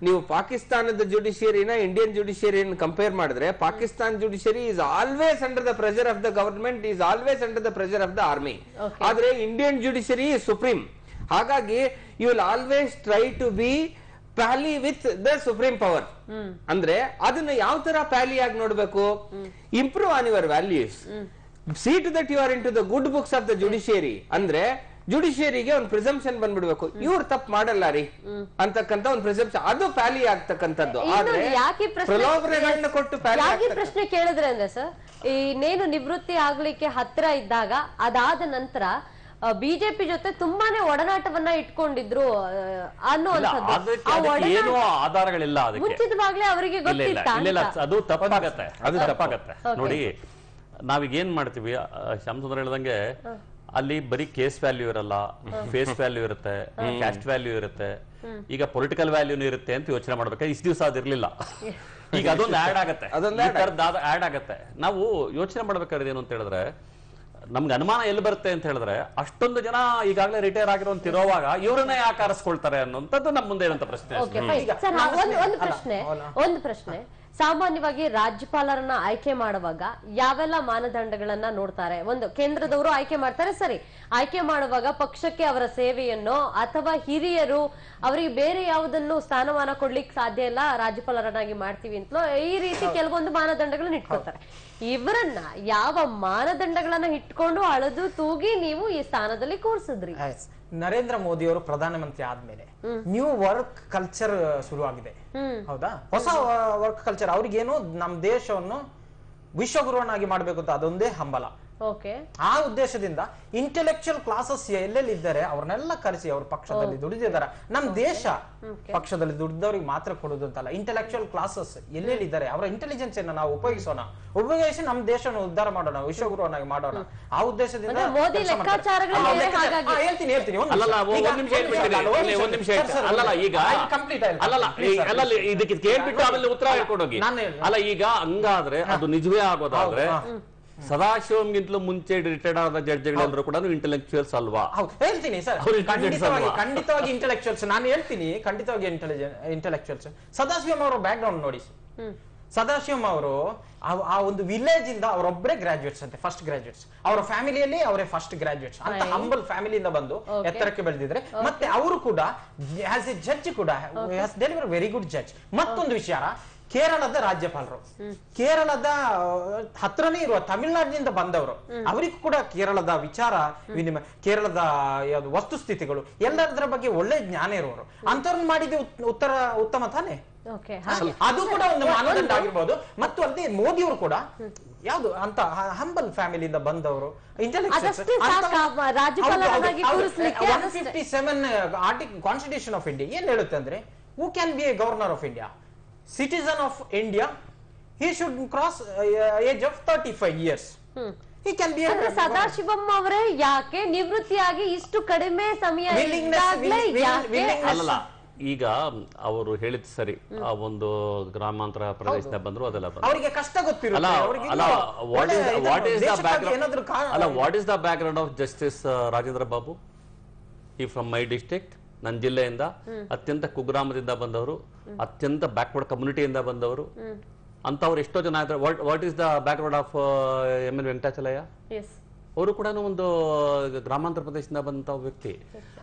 ನೀವು ಪಾಕಿಸ್ತಾನದ ಜುಡಿಷಿಯರಿನ ಇಂಡಿಯನ್ ಜುಡಿಷಿಯರಿಯನ್ನು ಕಂಪೇರ್ ಮಾಡಿದ್ರೆ, Pakistan judiciary is always under the pressure of the government, is always under the pressure of the army. ಆದ್ರೆ ಇಂಡಿಯನ್ ಜುಡಿಷಿಯರಿ ಈಸ್ ಸುಪ್ರೀಂ. ಹಾಗಾಗಿ you will always try to be pally with the supreme power. ಅಂದ್ರೆ ಅದನ್ನ ಯಾವ ತರ ಪ್ಯಾಲಿ ಆಗಿ ನೋಡ್ಬೇಕು, improve on your values. See to that you are into the good books of the judiciary. ಅಂದ್ರೆ ಜುಡಿಷಿಯರಿಗೆ ಒಂದು presumption ಬಂದ್ಬಿಡ್ಬೇಕು, ಇವ್ರು ತಪ್ಪು ಮಾಡಲ್ಲ ರೀ ಅಂತಕ್ಕಂತ ಒಂದು ಪ್ರಿಸಂಪ್ಷನ್, ಅದು ಪ್ಯಾಲಿ ಆಗ್ತಕ್ಕಂಥದ್ದು. ಆದ್ರೆ ಪ್ರಲೋಭನೆಗಳನ್ನ ಕೊಟ್ಟು ಯಾಕೆ ಪ್ರಶ್ನೆ ಕೇಳಿದ್ರೆ ಅಂದ್ರೆ ಸರ್, ಇನ್ನೇನು ನಿವೃತ್ತಿ ಆಗ್ಲಿಕ್ಕೆ ಹತ್ರ ಇದ್ದಾಗ, ಅದಾದ ನಂತರ ಬಿಜೆಪಿ ಜೊತೆ ತುಂಬಾನೇ ಒಡನಾಟವನ್ನ ಇಟ್ಕೊಂಡಿದ್ರು ಏನೋ ಆಧಾರಗಳಿಲ್ಲ ಅದಕ್ಕೆ. ಮುಂಚಿತವಾಗ್ಲೇ ಅವರಿಗೆ ಗೊತ್ತಿತ್ತ ಅದು ತಪ್ಪಾಗತ್ತೆ ನೋಡಿ. ನಾವೀಗ ಏನ್ ಮಾಡ್ತೀವಿ, ಶ್ಯಾಮಸುಂದರ್ ಹೇಳ್ದಂಗೆ ಅಲ್ಲಿ ಬರೀ ಕೇಸ್ ವ್ಯಾಲ್ಯೂ ಇರಲ್ಲ, ಫೇಸ್ ವ್ಯಾಲ್ಯೂ ಇರುತ್ತೆ, ಕ್ಯಾಸ್ಟ್ ವ್ಯಾಲ್ಯೂ ಇರುತ್ತೆ, ಈಗ ಪೊಲಿಟಿಕಲ್ ವ್ಯಾಲ್ಯೂನು ಇರುತ್ತೆ ಅಂತ ಯೋಚನೆ ಮಾಡ್ಬೇಕು. ಇಷ್ಟು ದಿವಸ ಅದಿರ್ಲಿಲ್ಲ, ಈಗ ಅದೊಂದು ಆಡ್ ಆಗತ್ತೆ, ಆಡ್ ಆಗತ್ತೆ. ನಾವು ಯೋಚನೆ ಮಾಡ್ಬೇಕಾದ್ರೆ ಏನು ಅಂತ ಹೇಳಿದ್ರೆ, ನಮ್ಗೆ ಅನುಮಾನ ಎಲ್ಲಿ ಬರುತ್ತೆ ಅಂತ ಹೇಳಿದ್ರೆ, ಅಷ್ಟೊಂದು ಜನ ಈಗಾಗಲೇ ರಿಟೈರ್ ಆಗಿರುವಂತಿರುವಾಗ ಇವ್ರನ್ನೇ ಯಾಕೆ ಆರಿಸ್ಕೊಳ್ತಾರೆ ಅನ್ನೋಂಥದ್ದು ನಮ್ಮ ಮುಂದೆ ಇರುವಂತ ಪ್ರಶ್ನೆ. ಒಂದು ಪ್ರಶ್ನೆ, ಸಾಮಾನ್ಯವಾಗಿ ರಾಜ್ಯಪಾಲರನ್ನ ಆಯ್ಕೆ ಮಾಡುವಾಗ ಯಾವೆಲ್ಲ ಮಾನದಂಡಗಳನ್ನ ನೋಡ್ತಾರೆ? ಒಂದು, ಕೇಂದ್ರದವರು ಆಯ್ಕೆ ಮಾಡ್ತಾರೆ, ಸರಿ, ಆಯ್ಕೆ ಮಾಡುವಾಗ ಪಕ್ಷಕ್ಕೆ ಅವರ ಸೇವೆಯನ್ನು ಅಥವಾ ಹಿರಿಯರು ಅವರಿಗೆ ಬೇರೆ ಯಾವುದನ್ನು ಸ್ಥಾನಮಾನ ಕೊಡ್ಲಿಕ್ಕೆ ಸಾಧ್ಯ ಇಲ್ಲ, ರಾಜ್ಯಪಾಲರನ್ನಾಗಿ ಮಾಡ್ತೀವಿ ಅಂತಲೋ ಈ ರೀತಿ ಕೆಲವೊಂದು ಮಾನದಂಡಗಳನ್ನ ಇಟ್ಕೊಳ್ತಾರೆ. ಇವರನ್ನ ಯಾವ ಮಾನದಂಡಗಳನ್ನ ಇಟ್ಕೊಂಡು ಅಳೆದು ತೂಗಿ ನೀವು ಈ ಸ್ಥಾನದಲ್ಲಿ ಕೂರಿಸಿದ್ರಿ? ನರೇಂದ್ರ ಮೋದಿ ಅವರು ಪ್ರಧಾನಮಂತ್ರಿ ಆದ್ಮೇಲೆ ನ್ಯೂ ವರ್ಕ್ ಕಲ್ಚರ್ ಶುರುವಾಗಿದೆ, ಹೌದಾ? ಹೊಸ ವರ್ಕ್ ಕಲ್ಚರ್. ಅವ್ರಿಗೇನು ನಮ್ಮ ದೇಶವನ್ನು ವಿಶ್ವಗುರುವನ್ನಾಗಿ ಮಾಡ್ಬೇಕು ಅಂತ ಅದೊಂದೇ ಹಂಬಲ. ಆ ಉದ್ದೇಶದಿಂದ ಇಂಟೆಲೆಕ್ಚುಯಲ್ ಕ್ಲಾಸಸ್ ಎಲ್ಲೆಲ್ಲಿ ಇದ್ದಾರೆ ಅವ್ರನ್ನೆಲ್ಲ ಕರೆಸಿ ಅವ್ರ ಪಕ್ಷದಲ್ಲಿ ದುಡಿದಿದ್ದಾರೆ. ನಮ್ ದೇಶ ಪಕ್ಷದಲ್ಲಿ ದುಡಿದವ್ರಿಗೆ ಮಾತ್ರ ಕೊಡುದು ಅಂತಲ್ಲ, ಇಂಟೆಲೆಕ್ಚುಯಲ್ ಕ್ಲಾಸಸ್ ಎಲ್ಲೆಲ್ಲಿ ಇದ್ದಾರೆ ಅವರ ಇಂಟೆಲಿಜೆನ್ಸ್ ಅನ್ನ ನಾವು ಉಪಯೋಗಿಸಿ ನಮ್ ದೇಶನ ಉದ್ಧಾರ ಮಾಡೋಣ, ವಿಶ್ವಗುರುವನ್ನಾಗಿ ಮಾಡೋಣ. ಆ ಉದ್ದೇಶದಿಂದ ಈಗ ಹಂಗಾದ್ರೆ ಅದು ನಿಜವೇ ಆಗೋದಾದ್ರೆ ಸದಾಶಿವಂಗಿಂತಲೂ ಮುಂಚೆ ರಿಟೈರ್ಡ್ ಆದ ಜಡ್ಜ್ಗಳೆಲ್ಲರೂ ಕೂಡ ಇಂಟೆಲೆಕ್ಚುಯಲ್ಸ್ ಅಲ್ವಾ? ಹೇಳ್ತೀನಿ ಸರ್, ಖಂಡಿತವಾಗಿ ಇಂಟೆಲೆಕ್ಚುಯಲ್ಸ್. ನಾನು ಹೇಳ್ತೀನಿ ಖಂಡಿತವಾಗಿ ಇಂಟೆಲೆಕ್ಚುಯಲ್ಸ್. ಸದಾಶಿವಂ ಅವರ ಬ್ಯಾಕ್ ಗ್ರೌಂಡ್ ನೋಡಿ. ಸದಾಶಿವಂ ಅವರು ಆ ಒಂದು ವಿಲೇಜ್ ಇಂದ ಅವರೊಬ್ಬರೇ ಗ್ರಾಜುಯೇಟ್ಸ್ ಅಂತೆ, ಫಸ್ಟ್ ಗ್ರಾಜುಯೇಟ್ಸ್. ಅವರ ಫ್ಯಾಮಿಲಿಯಲ್ಲಿ ಅವರೇ ಫಸ್ಟ್ ಗ್ರಾಜುಯೇಟ್ಸ್ ಅಂತ ಹಂಬಲ್ ಫ್ಯಾಮಿಲಿಯಿಂದ ಬಂದು ಎತ್ತರಕ್ಕೆ ಬೆಳೆದಿದ್ರೆ. ಮತ್ತೆ ಅವರು ಕೂಡ ಆಸ್ ಎ ಜಡ್ಜ್ ಕೂಡ ಡೆಲಿವರ್ ವೆರಿ ಗುಡ್ ಜಡ್ಜ್. ಮತ್ತೊಂದು ವಿಚಾರ, ಕೇರಳದ ರಾಜ್ಯಪಾಲರು, ಕೇರಳದ ಹತ್ರನೇ ಇರುವ ತಮಿಳುನಾಡಿನಿಂದ ಬಂದವರು, ಅವರಿಗೂ ಕೂಡ ಕೇರಳದ ವಿಚಾರ ವಿನಿಮಯ, ಕೇರಳದ ಯಾವ್ದು ವಸ್ತುಸ್ಥಿತಿಗಳು ಎಲ್ಲದರ ಬಗ್ಗೆ ಒಳ್ಳೆ ಜ್ಞಾನ ಇರುವವರು. ಅಂತವ್ರನ್ನ ಮಾಡಿದ ಉತ್ತಮ ತಾನೆ? ಅದು ಕೂಡ ಒಂದು ಮಾನದಂಡ ಆಗಿರ್ಬೋದು. ಮತ್ತು ಅಲ್ಲದೆ ಮೋದಿ ಅವರು ಕೂಡ ಯಾವ್ದು ಅಂತ ಹಂಬಲ್ ಫ್ಯಾಮಿಲಿಯಿಂದ ಬಂದವರು, intellectuals. 157 article constitution of India ಏನ್ ಹೇಳುತ್ತೆ ಅಂದ್ರೆ, who can be A governor of India? Citizen of India, he should cross age of 35 years. He can be a Sathasivam ಅವರೇ ಯಾಕೆ ನಿವೃತ್ತಿಯಾಗಿ ಇಷ್ಟು ಕಡಿಮೆ ಸಮಯ ಅಲ್ಲ? ಈಗ ಅವರು ಹೇಳಿದ್ ಸರಿ, ಆ ಒಂದು ಗ್ರಾಮಾಂತರ ಪ್ರದೇಶದ ಬಂದ್ರು ಅದೆಲ್ಲ ಅವರಿಗೆ ಕಷ್ಟ ಗೊತ್ತಿರಲ್ಲ. What is the back ground of justice Rajendra Babu? ಈ ಫ್ರಮ್ ಮೈ ಡಿಸ್ಟ್ರಿಕ್ಟ್, ನನ್ನ ಜಿಲ್ಲೆಯಿಂದ ಅತ್ಯಂತ ಕುಗ್ರಾಮದಿಂದ ಬಂದವರು, ಅತ್ಯಂತ ಬ್ಯಾಕ್ವರ್ಡ್ ಕಮ್ಯುನಿಟಿಯಿಂದ ಬಂದವರು ಅಂತವ್ರು ಎಷ್ಟೋ ಜನ ಇದ್ದಾರೆ. What is the back ground of M N Venkatachalaiah? ಅವರು ಕೂಡ ಒಂದು ಗ್ರಾಮಾಂತರ ಪ್ರದೇಶದಿಂದ ಬಂದಂತ ವ್ಯಕ್ತಿ.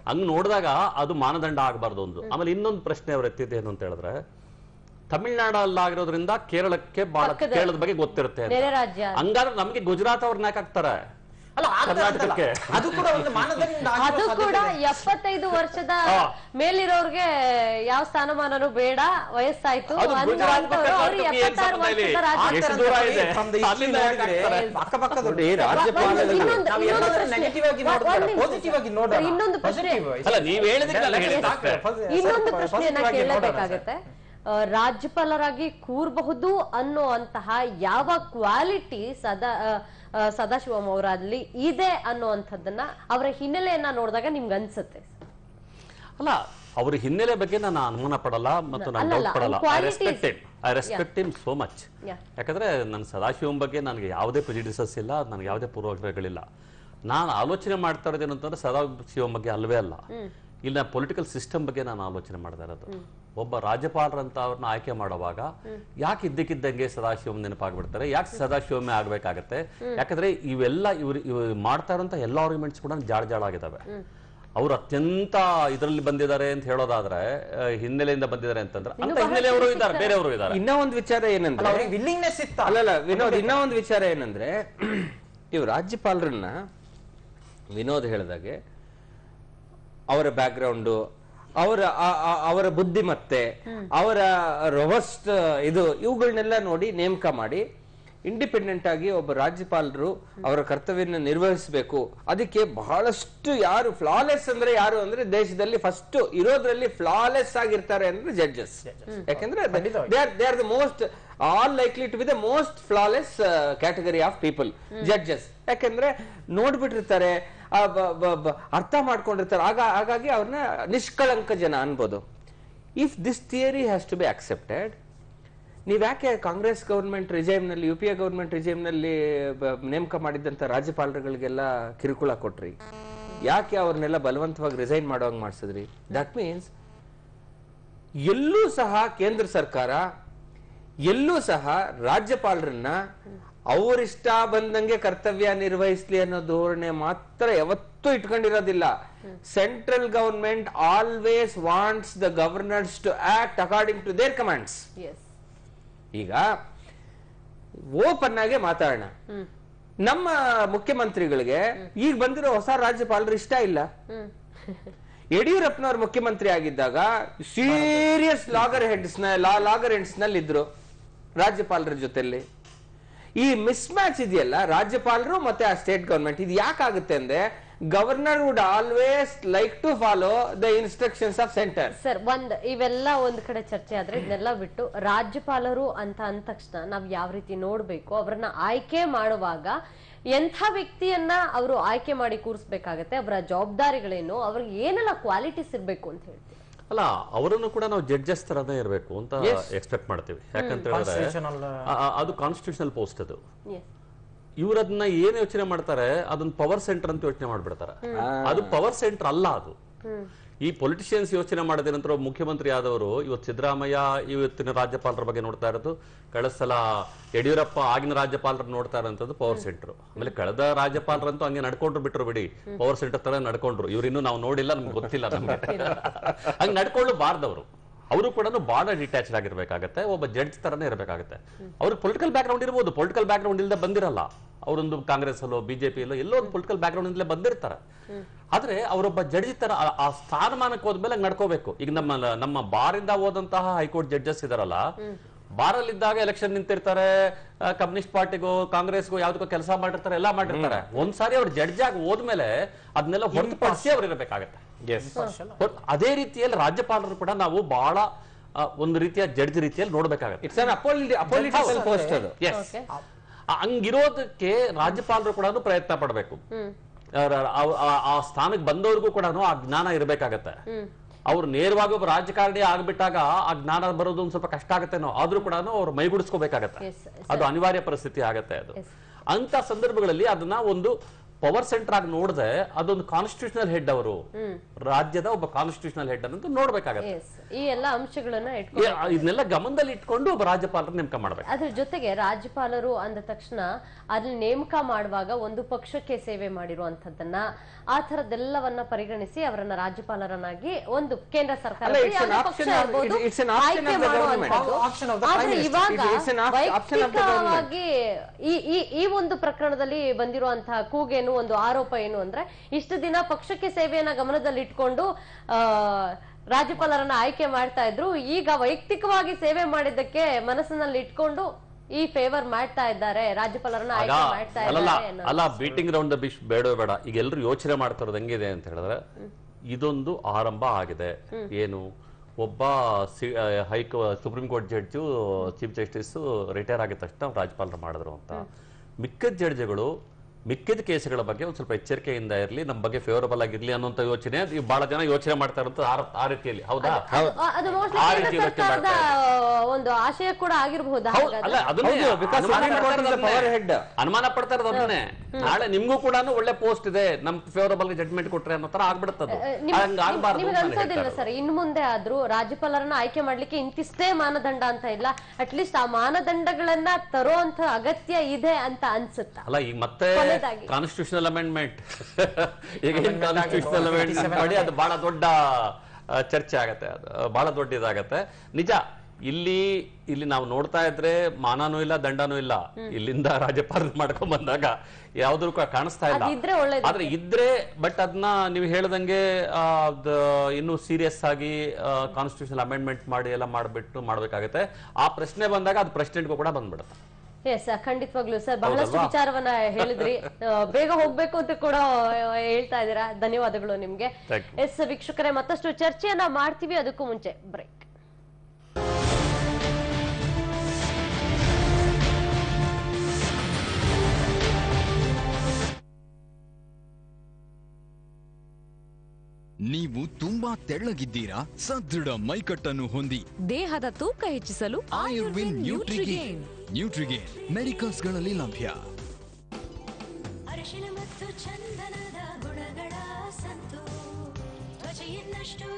ಹಂಗ್ ನೋಡಿದಾಗ ಅದು ಮಾನದಂಡ ಆಗಬಾರ್ದು ಒಂದು. ಆಮೇಲೆ ಇನ್ನೊಂದು ಪ್ರಶ್ನೆ ಅವ್ರು ಎತ್ತಿದ್ದು ಏನು ಅಂತ ಹೇಳಿದ್ರೆ, ತಮಿಳ್ನಾಡಲ್ಲಾಗಿರೋದ್ರಿಂದ ಕೇರಳಕ್ಕೆ ಬಹಳ ಕೇರಳದ ಬಗ್ಗೆ ಗೊತ್ತಿರುತ್ತೆ. ಹಂಗಾದ್ರೆ ನಮ್ಗೆ ಗುಜರಾತ್ ಅವ್ರನ್ನ ಯಾಕೆ ಹಾಕ್ತಾರೆ? ಕರ್ನಾಟಕಕ್ಕೆ ಅದು ಕೂಡ ಒಂದು ಮಾನದಂಡ. ಅದು ಕೂಡ 75 ವರ್ಷದ ಮೇಲಿರೋರ್ಗೆ ಯಾವ ಸ್ಥಾನಮಾನನು ಬೇಡ, ವಯಸ್ಸಾಯ್ತು ಇನ್ನೊಂದು ಪ್ರಶ್ನೆಯನ್ನ ಕೇಳಬೇಕಾಗತ್ತೆ. ರಾಜ್ಯಪಾಲರಾಗಿ ಕೂರಬಹುದು ಅನ್ನುವಂತಹ ಯಾವ ಕ್ವಾಲಿಟಿ ಸದಾಶಿವಂ ಅವರಲ್ಲಿ ಇದೆ ಅನ್ನುವಂಥದ್ದನ್ನ ಅವರ ಹಿನ್ನೆಲೆಯನ್ನ ನೋಡಿದಾಗ ನಿಮ್ಗೆ ಅನ್ಸುತ್ತೆ? ಅಲ್ಲ, ಅವ್ರ ಹಿನ್ನೆಲೆ ಬಗ್ಗೆ ನಾನು ಅನುಮಾನ ಪಡಲ್ಲ ಮತ್ತು ನಾನು ಡೌಟ್ ಪಡಲ್ಲ. I respect him so much. ಯಾಕಂದ್ರೆ ನನ್ನ ಸದಾಶಿವಂ ಬಗ್ಗೆ ನನಗೆ ಯಾವುದೇ ಪ್ರೆಜುಡಿಸಸ್ ಇಲ್ಲ, ನನಗೆ ಯಾವುದೇ ಪೂರ್ವಾಗ್ರಹಗಳಿಲ್ಲ. ನಾನು ಆಲೋಚನೆ ಮಾಡ್ತಾ ಇರೋದೇನು ಅಂತಂದ್ರೆ ಸದಾಶಿವಂ ಬಗ್ಗೆ ಅಲ್ವೇ ಅಲ್ಲ, ಇಲ್ಲ ಪೊಲಿಟಿಕಲ್ ಸಿಸ್ಟಮ್ ಬಗ್ಗೆ ನಾನು ಆಲೋಚನೆ ಮಾಡ್ತಾ ಇರೋದು. ಒಬ್ಬ ರಾಜ್ಯಪಾಲರಂತ ಅವ್ರನ್ನ ಆಯ್ಕೆ ಮಾಡುವಾಗ ಯಾಕೆ ಇದ್ದಕ್ಕಿದ್ದಂಗೆ ಸದಾಶಿವಂ ನೆನಪಾಗ್ಬಿಡ್ತಾರೆ? ಯಾಕೆ ಸದಾಶಿವಮೇ ಆಗ್ಬೇಕಾಗತ್ತೆ? ಯಾಕಂದ್ರೆ ಇವೆಲ್ಲ ಇವ್ರು ಮಾಡ್ತಾ ಇರೋಂಥ ಎಲ್ಲ ಆರ್ಗ್ಯುಮೆಂಟ್ಸ್ ಕೂಡ ಜಾಳ ಆಗಿದಾವೆ. ಅವ್ರು ಅತ್ಯಂತ ಇದರಲ್ಲಿ ಬಂದಿದ್ದಾರೆ ಅಂತ ಹೇಳೋದಾದ್ರೆ, ಹಿನ್ನೆಲೆಯಿಂದ ಬಂದಿದ್ದಾರೆ ಅಂತಂದ್ರೆ ಅಂತ ಹಿನ್ನೆಲೆಯವರು ಇದ್ದಾರೆ, ಬೇರೆಯವರು ಇದ್ದಾರೆ. ಇನ್ನೂ ಒಂದು ವಿಚಾರ ಏನಂದ್ರೆ, ವಿಲ್ಲಿಂಗ್ನೆಸ್ ಇತ್ತು. ಅಲ್ಲಲ್ಲ ವಿನೋದ್, ಇನ್ನೂ ಒಂದು ವಿಚಾರ ಏನಂದ್ರೆ, ಇವ್ ರಾಜ್ಯಪಾಲರನ್ನ ವಿನೋದ್ ಹೇಳಿದಾಗೆ ಅವರ ಬ್ಯಾಕ್ ಗ್ರೌಂಡು, ಅವರ ಬುದ್ಧಿಮತ್ತೆ, ಅವರ ರೊಬಸ್ಟ್ ಇವುಗಳನ್ನೆಲ್ಲ ನೋಡಿ ನೇಮಕ ಮಾಡಿ ಇಂಡಿಪೆಂಡೆಂಟ್ ಆಗಿ ಒಬ್ಬ ರಾಜ್ಯಪಾಲರು ಅವರ ಕರ್ತವ್ಯನ ನಿರ್ವಹಿಸಬೇಕು. ಅದಕ್ಕೆ ಬಹಳಷ್ಟು ಯಾರು ಫ್ಲಾಲೆಸ್ ಅಂದ್ರೆ ಯಾರು ಅಂದ್ರೆ ದೇಶದಲ್ಲಿ ಫಸ್ಟ್ ಇರೋದ್ರಲ್ಲಿ ಫ್ಲಾಲೆಸ್ ಆಗಿರ್ತಾರೆ ಅಂದ್ರೆ ಜಡ್ಜಸ್. ಯಾಕಂದ್ರೆ they are the most all likely to be the most flawless category of people, judges. ಯಾಕಂದ್ರೆ ನೋಡ್ಬಿಟ್ಟಿರ್ತಾರೆ, ಅರ್ಥ ಮಾಡ್ಕೊಂಡಿರ್ತಾರೆ, ಹಾಗಾಗಿ ಅವ್ರನ್ನ ನಿಷ್ಕಳಂಕ ಜನ ಅನ್ಬೋದು. If this theory has to be accepted, ನೀವ್ಯಾಕೆ ಕಾಂಗ್ರೆಸ್ ಗವರ್ಮೆಂಟ್ ರಿಜೈಮ್ ನಲ್ಲಿ, U P A government regime ನಲ್ಲಿ ನೇಮಕ ಮಾಡಿದಂತ ರಾಜ್ಯಪಾಲರುಗಳಿಗೆಲ್ಲ ಕಿರುಕುಳ ಕೊಟ್ರಿ? ಯಾಕೆ ಅವ್ರನ್ನೆಲ್ಲ ಬಲವಂತವಾಗಿ ರಿಸೈನ್ ಮಾಡೋಂಗ್ ಮಾಡಿಸಿದ್ರಿ? ದಟ್ ಮೀನ್ಸ್ ಎಲ್ಲೂ ಸಹ ಕೇಂದ್ರ ಸರ್ಕಾರ ಎಲ್ಲೂ ಸಹ ರಾಜ್ಯಪಾಲರನ್ನ ಅವರಿಷ್ಟ ಬಂದಂಗೆ ಕರ್ತವ್ಯ ನಿರ್ವಹಿಸ್ಲಿ ಅನ್ನೋ ಧೋರಣೆ ಮಾತ್ರ ಯಾವತ್ತೂ ಇಟ್ಕೊಂಡಿರೋದಿಲ್ಲ. Central government always wants the governors to act according to their commands. ಈಗ ಓಪನ್ ಆಗಿ ಮಾತಾಡೋಣ, ನಮ್ಮ ಮುಖ್ಯಮಂತ್ರಿಗಳಿಗೆ ಈಗ ಬಂದಿರೋ ಹೊಸ ರಾಜ್ಯಪಾಲರು ಇಷ್ಟ ಇಲ್ಲ. ಯಡಿಯೂರಪ್ಪನವ್ರು ಮುಖ್ಯಮಂತ್ರಿ ಆಗಿದ್ದಾಗ ಸೀರಿಯಸ್ ಲಾಗರ್ ಹೆಡ್ಸ್ ನಲ್ಲಿ ಇದ್ರು ರಾಜ್ಯಪಾಲರ ಜೊತೆಲಿ. ಈ ಮಿಸ್ ಮ್ಯಾಚ್ ಇದೆಯಲ್ಲ ರಾಜ್ಯಪಾಲರು ಮತ್ತೆ ಆ ಸ್ಟೇಟ್ ಗವರ್ಮೆಂಟ್, ಇದು ಯಾಕಾಗುತ್ತೆ ಅಂದ್ರೆ governor would always like to follow the instructions of centre. Sir, ಇವೆಲ್ಲ ಒಂದ್ ಕಡೆ ಚರ್ಚೆ ಆದ್ರೆ ಇದನ್ನೆಲ್ಲ ಬಿಟ್ಟು ರಾಜ್ಯಪಾಲರು ಅಂತ ಅಂದ ತಕ್ಷಣ ನಾವ್ ಯಾವ ರೀತಿ ನೋಡ್ಬೇಕು, ಅವರನ್ನ ಆಯ್ಕೆ ಮಾಡುವಾಗ ಎಂಥ ವ್ಯಕ್ತಿಯನ್ನ ಅವರು ಆಯ್ಕೆ ಮಾಡಿ ಕೂರಿಸಬೇಕಾಗತ್ತೆ, ಅವರ ಜವಾಬ್ದಾರಿಗಳೇನು, ಅವ್ರಿಗೆ ಏನೆಲ್ಲ ಕ್ವಾಲಿಟೀಸ್ ಇರ್ಬೇಕು ಅಂತ ಹೇಳ್ತೀವಿ. ಅಲ್ಲ, ಅವರನ್ನು ಕೂಡ ನಾವು ಜಡ್ಜಸ್ ತರನೇ ಇರಬೇಕು ಅಂತ ಎಕ್ಸ್ಪೆಕ್ಟ್ ಮಾಡ್ತೀವಿ. ಯಾಕಂತ ಹೇಳಿದ್ರೆ ಅದು ಕಾನ್ಸ್ಟಿಟ್ಯೂಷನಲ್ ಪೋಸ್ಟ್. ಅದು ಇವರದನ್ನ ಏನ್ ಯೋಚನೆ ಮಾಡ್ತಾರೆ, ಅದನ್ನ ಪವರ್ ಸೆಂಟರ್ ಅಂತ ಯೋಚನೆ ಮಾಡ್ಬಿಡ್ತಾರೆ. ಅದು ಪವರ್ ಸೆಂಟರ್ ಅಲ್ಲ. ಅದು ಈ ಪೊಲಿಟಿಷಿಯನ್ಸ್ ಯೋಚನೆ ಮಾಡಿದ ನಂತರ ಮುಖ್ಯಮಂತ್ರಿ ಆದವರು ಇವತ್ತು ಸಿದ್ದರಾಮಯ್ಯ ಇವತ್ತಿನ ರಾಜ್ಯಪಾಲರ ಬಗ್ಗೆ ನೋಡ್ತಾ ಇರೋದು, ಕಳೆದ ಸಲ ಯಡಿಯೂರಪ್ಪ ಆಗಿನ ರಾಜ್ಯಪಾಲರ ನೋಡ್ತಾ ಇರೋಂಥದ್ದು ಪವರ್ ಸೆಂಟರ್. ಆಮೇಲೆ ಕಳೆದ ರಾಜ್ಯಪಾಲರಂತೂ ಹಂಗೆ ನಡ್ಕೊಂಡ್ರು ಬಿಟ್ರು ಬಿಡಿ, ಪವರ್ ಸೆಂಟರ್ ತರ ನಡ್ಕೊಂಡ್ರು. ಇವ್ರಿನ್ನೂ ನಾವು ನೋಡಿಲ್ಲ, ನಮ್ಗೆ ಗೊತ್ತಿಲ್ಲ. ನಮ್ಗೆ ಹಂಗೆ ನಡ್ಕೊಳ್ಳಬಾರ್ದವರು. ಅವರು ಕೂಡ ಬಹಳ ಡಿಟ್ಯಾಚ್ಡ್ ಆಗಿರ್ಬೇಕಾಗತ್ತೆ, ಒಬ್ಬ ಜಡ್ಜ್ ತರನೇ ಇರಬೇಕಾಗತ್ತೆ. ಅವ್ರಿಗೆ ಪೊಲಿಟಿಕಲ್ ಬ್ಯಾಕ್ ಗ್ರೌಂಡ್ ಇರ್ಬೋದು, ಪೊಲಿಟಿಕಲ್ ಬ್ಯಾಕ್ ಗ್ರೌಂಡ್ ಇಲ್ಲದೆ ಬಂದಿರಲ್ಲ. ಅವರೊಂದು ಕಾಂಗ್ರೆಸ್ ಅಲ್ಲೋ ಬಿಜೆಪಿ ಅಲ್ಲೋ ಎಲ್ಲೋ ಒಂದು ಪೊಲಿಟಿಕಲ್ ಬ್ಯಾಕ್ ಗ್ರೌಂಡ್ ಇಂದಲೇ ಬಂದಿರ್ತಾರೆ. ಆದ್ರೆ ಅವರೊಬ್ಬ ಜಡ್ಜ್ ತರ ಆ ಸ್ಥಾನಮಾನಕ್ಕೆ ಹೋದ್ಮೇಲೆ ನಡ್ಕೋಬೇಕು. ಈಗ ನಮ್ಮ ಬಾರಿಂದ ಹೋದಂತಹ ಹೈಕೋರ್ಟ್ ಜಡ್ಜಸ್ ಇದಾರಲ್ಲ, ಬಾರಲ್ಲಿದ್ದಾಗ ಎಲೆಕ್ಷನ್ ನಿಂತಿರ್ತಾರೆ, ಕಮ್ಯುನಿಸ್ಟ್ ಪಾರ್ಟಿಗೂ ಕಾಂಗ್ರೆಸ್ಗೂ ಯಾವ್ದಕ್ಕೂ ಕೆಲಸ ಮಾಡಿರ್ತಾರೆ, ಎಲ್ಲ ಮಾಡಿರ್ತಾರೆ. ಒಂದ್ಸಾರಿ ಅವ್ರು ಜಡ್ಜ್ ಆಗಿ ಹೋದ್ಮೇಲೆ ಅದನ್ನೆಲ್ಲ ಹೊರತುಪಡಿಸಿ ಅವ್ರು ಇರಬೇಕಾಗತ್ತೆ. ಅದೇ ರೀತಿಯಲ್ಲಿ ರಾಜ್ಯಪಾಲರು ಕೂಡ ನಾವು ಬಹಳ ಒಂದು ರೀತಿಯ ಜಡ್ಜ್ ರೀತಿಯಲ್ಲಿ ನೋಡ್ಬೇಕಾಗತ್ತೆ. ಇಟ್ಸ್ ಅನ್ ಅಪೊಲಿಟಿಕಲ್ ಪೋಸ್ಟ್ ಅದು. ಹಂಗಿರೋದಕ್ಕೆ ರಾಜ್ಯಪಾಲರು ಕೂಡ ಪ್ರಯತ್ನ ಪಡಬೇಕು. ಆ ಸ್ಥಾನಕ್ಕೆ ಬಂದವ್ರಿಗೂ ಕೂಡ ಆ ಜ್ಞಾನ ಇರಬೇಕಾಗತ್ತೆ. ಅವ್ರು ನೇರವಾಗಿ ಒಬ್ಬ ರಾಜಕಾರಣಿ ಆಗ್ಬಿಟ್ಟಾಗ ಆ ಜ್ಞಾನ ಬರೋದು ಒಂದ್ ಸ್ವಲ್ಪ ಕಷ್ಟ ಆಗತ್ತೇನೋ, ಆದ್ರೂ ಕೂಡ ಅವ್ರು ಮೈಗೂಡಿಸ್ಕೋಬೇಕಾಗತ್ತೆ. ಅದು ಅನಿವಾರ್ಯ ಪರಿಸ್ಥಿತಿ ಆಗತ್ತೆ. ಅದು ಅಂತ ಸಂದರ್ಭಗಳಲ್ಲಿ ಅದನ್ನ ಒಂದು ಪವರ್ ಸೆಂಟರ್ ಆಗಿ ನೋಡದೆ ಅದೊಂದು ಕಾನ್ಸ್ಟಿಟ್ಯೂಷನಲ್ ಹೆಡ್, ಅವರು ರಾಜ್ಯದ ಒಬ್ಬ ಕಾನ್ಸ್ಟಿಟ್ಯೂಷನಲ್ ಹೆಡ್ ಅನ್ನೋದು ನೋಡ್ಬೇಕಾಗತ್ತೆ. ಈ ಎಲ್ಲ ಅಂಶಗಳನ್ನ ಇದನ್ನೆಲ್ಲ ಗಮನದಲ್ಲಿ ಇಟ್ಕೊಂಡು ಒಬ್ಬ ರಾಜ್ಯಪಾಲರ ನೇಮಕ ಮಾಡ್ಬೇಕು. ಅದ್ರ ಜೊತೆಗೆ ರಾಜ್ಯಪಾಲರು ಅಂದ ತಕ್ಷಣ ಅದ್ರಲ್ಲಿ ನೇಮಕ ಮಾಡುವಾಗ ಒಂದು ಪಕ್ಷಕ್ಕೆ ಸೇವೆ ಮಾಡಿರುವಂತದ್ದನ್ನ ಆ ತರದೆಲ್ಲವನ್ನ ಪರಿಗಣಿಸಿ ಅವರನ್ನ ರಾಜ್ಯಪಾಲರನ್ನಾಗಿ ಒಂದು ಕೇಂದ್ರ ಸರ್ಕಾರ ಆಯ್ಕೆ ಮಾಡುವಂತದ್ದು. ಆದ್ರೆ ಇವಾಗ ವೈಯಕ್ತಿಕವಾಗಿ ಈ ಒಂದು ಪ್ರಕರಣದಲ್ಲಿ ಬಂದಿರುವಂತಹ ಕೂಗೇನು, ಒಂದು ಆರೋಪ ಏನು ಅಂದ್ರೆ, ಇಷ್ಟು ದಿನ ಪಕ್ಷಕ್ಕೆ ಸೇವೆಯನ್ನ ಗಮನದಲ್ಲಿ ಇಟ್ಕೊಂಡು ರಾಜ್ಯಪಾಲರನ್ನ ಆಯ್ಕೆ ಮಾಡ್ತಾ ಇದ್ರು, ಈಗ ವೈಯಕ್ತಿಕವಾಗಿ ಸೇವೆ ಮಾಡಿದ್ದಕ್ಕೆ ಮನಸ್ಸಿನಲ್ಲಿ ಇಟ್ಕೊಂಡು ಈ ಫೇವರ್ ಮಾಡ್ತಾ ಇದ್ದಾರೆ, ರಾಜ್ಯಪಾಲರನ್ನ ಆಯ್ಕೆ ಮಾಡ್ತಾ ಇದ್ದಾರೆ. ಅಲ್ಲ, ಬೀಟಿಂಗ್ ರೌಂಡ್ ದ ಬಿಶ್ ಬೇಡ ಬೇಡ. ಈಗ ಎಲ್ರು ಯೋಚನೆ ಮಾಡ್ತಾ ಇರೋದು ಹೆಂಗಿದೆ ಅಂತ ಹೇಳಿದ್ರೆ, ಇದೊಂದು ಆರಂಭ ಆಗಿದೆ. ಏನು, ಒಬ್ಬ supreme court judge chief justice retire ಆಗಿದ ತಕ್ಷಣ ರಾಜ್ಯಪಾಲರು ಮಾಡಿದ್ರು ಅಂತ. ಮಿಕ್ಕಿದ ಜಡ್ಜ್ಗಳು ಮಿಕ್ಕಿದ ಕೇಸ್ಗಳ ಬಗ್ಗೆ ಒಂದ್ ಸ್ವಲ್ಪ ಎಚ್ಚರಿಕೆಯಿಂದ ಇರಲಿ, ನಮ್ಮ ಬಗ್ಗೆ ಫೇವರಬಲ್ ಆಗಿರ್ಲಿ ಅನ್ನೋಂಥ ಯೋಚನೆ ಬಹಳ ಜನ ಯೋಚನೆ ಮಾಡ್ತಾ ಇರೋದು ಆ ರೀತಿಯಲ್ಲಿ. ಹೌದಾ? ಒಂದು ಆಶಯ ಕೂಡ ಆಗಿರಬಹುದು. ಅನುಮಾನ ಪಡ್ತಾ ಇರೋದು ಅದನ್ನೇ. ನಾಳೆ ನಿಮ್ಗೂ ಕೂಡ ಒಳ್ಳೆ ಪೋಸ್ಟ್ ಇದೆ, ನಮ್ ಫೇವರಬಲ್ ಜಡ್ಜ್ಮೆಂಟ್ ಕೊಟ್ರೆ ಅನ್ನೋ ತರ ಆಗ್ಬಿಡುತ್ತದೆ. ಅನ್ಸೋದಿಲ್ಲ ಸರ್, ಇನ್ನು ಮುಂದೆ ಆದ್ರೂ ರಾಜ್ಯಪಾಲರನ್ನ ಆಯ್ಕೆ ಮಾಡ್ಲಿಕ್ಕೆ ಇಂತಿಷ್ಟೇ ಮಾನದಂಡ ಅಂತ ಇಲ್ಲ, ಅಟ್ಲೀಸ್ಟ್ ಆ ಮಾನದಂಡಗಳನ್ನ ತರುವಂತ ಅಗತ್ಯ ಇದೆ ಅಂತ ಅನ್ಸುತ್ತಾ? ಅಲ್ಲ, ಈಗ ಮತ್ತೆ ಕಾನ್ಸ್ಟಿಟ್ಯೂಷನಲ್ ಅಮೆಂಡ್ಮೆಂಟ್, ಈಗ ಕಾನ್ಸ್ಟಿಟ್ಯೂಷನಲ್ ಅಮೆಂಡ್ಮೆಂಟ್ ಮಾಡಿ ಅದು ಬಹಳ ದೊಡ್ಡ ಚರ್ಚೆ ಆಗತ್ತೆ, ಅದು ಬಹಳ ದೊಡ್ಡ ಇದಾಗತ್ತೆ. ನಿಜ, ಇಲ್ಲಿ ನಾವು ನೋಡ್ತಾ ಇದ್ರೆ ಮಾನನೂ ಇಲ್ಲ, ದಂಡನೂ ಇಲ್ಲ. ಇಲ್ಲಿಂದ ರಾಜ್ಯಪಾಲರು ಮಾಡ್ಕೊಂಡ್ ಬಂದಾಗ ಯಾವ್ದು ಕಾಣಿಸ್ತಾ ಇಲ್ಲ. ಆದ್ರೆ ಇದ್ರೆ, ಬಟ್ ಅದನ್ನ ನೀವು ಹೇಳ್ದಂಗೆ ಇನ್ನು ಸೀರಿಯಸ್ ಆಗಿ ಕಾನ್ಸ್ಟಿಟ್ಯೂಷನಲ್ ಅಮೆಂಡ್ಮೆಂಟ್ ಮಾಡಿ ಎಲ್ಲ ಮಾಡ್ಬೇಕಾಗತ್ತೆ. ಆ ಪ್ರಶ್ನೆ ಬಂದಾಗ ಅದು ಪ್ರೆಸಿಡೆಂಟ್ಗೂ ಕೂಡ ಬಂದ್ಬಿಡುತ್ತೆ. ಎಸ್ ಖಂಡಿತವಾಗ್ಲೂ ಸರ್ ಬಹಳಷ್ಟು ವಿಚಾರವನ್ನ ಹೇಳಿದ್ರಿ. ಬೇಗ ಹೋಗ್ಬೇಕು ಅಂತ ಕೂಡ ಹೇಳ್ತಾ ಇದ್ದೀರಾ. ಧನ್ಯವಾದಗಳು ನಿಮ್ಗೆ. ಎಸ್ ವೀಕ್ಷಕರೇ, ಮತ್ತಷ್ಟು ಚರ್ಚೆಯನ್ನ ಮಾಡ್ತೀವಿ, ಅದಕ್ಕೂ ಮುಂಚೆ ಬ್ರೇಕ್. ನೀವು ತುಂಬಾ ತೆಳ್ಳಗಿದ್ದೀರಾ, ಸದೃಢ ಮೈಕಟ್ಟನ್ನು ಹೊಂದಿ ದೇಹದ ತೂಕ ಹೆಚ್ಚಿಸಲು ಆಯುರ್ವಿನ್ ನ್ಯೂಟ್ರಿಗೇನ್. ನ್ಯೂಟ್ರಿಗೇನ್ ಮೆಡಿಕಲ್ಸ್ ಗಳಲ್ಲಿ ಲಭ್ಯ. ಅರಿಶಿನ ಮತ್ತು ಚಂದನದ ಗುಣಗಳ ಸಂತು ತ್ವಚೆಯನ್ನಷ್ಟು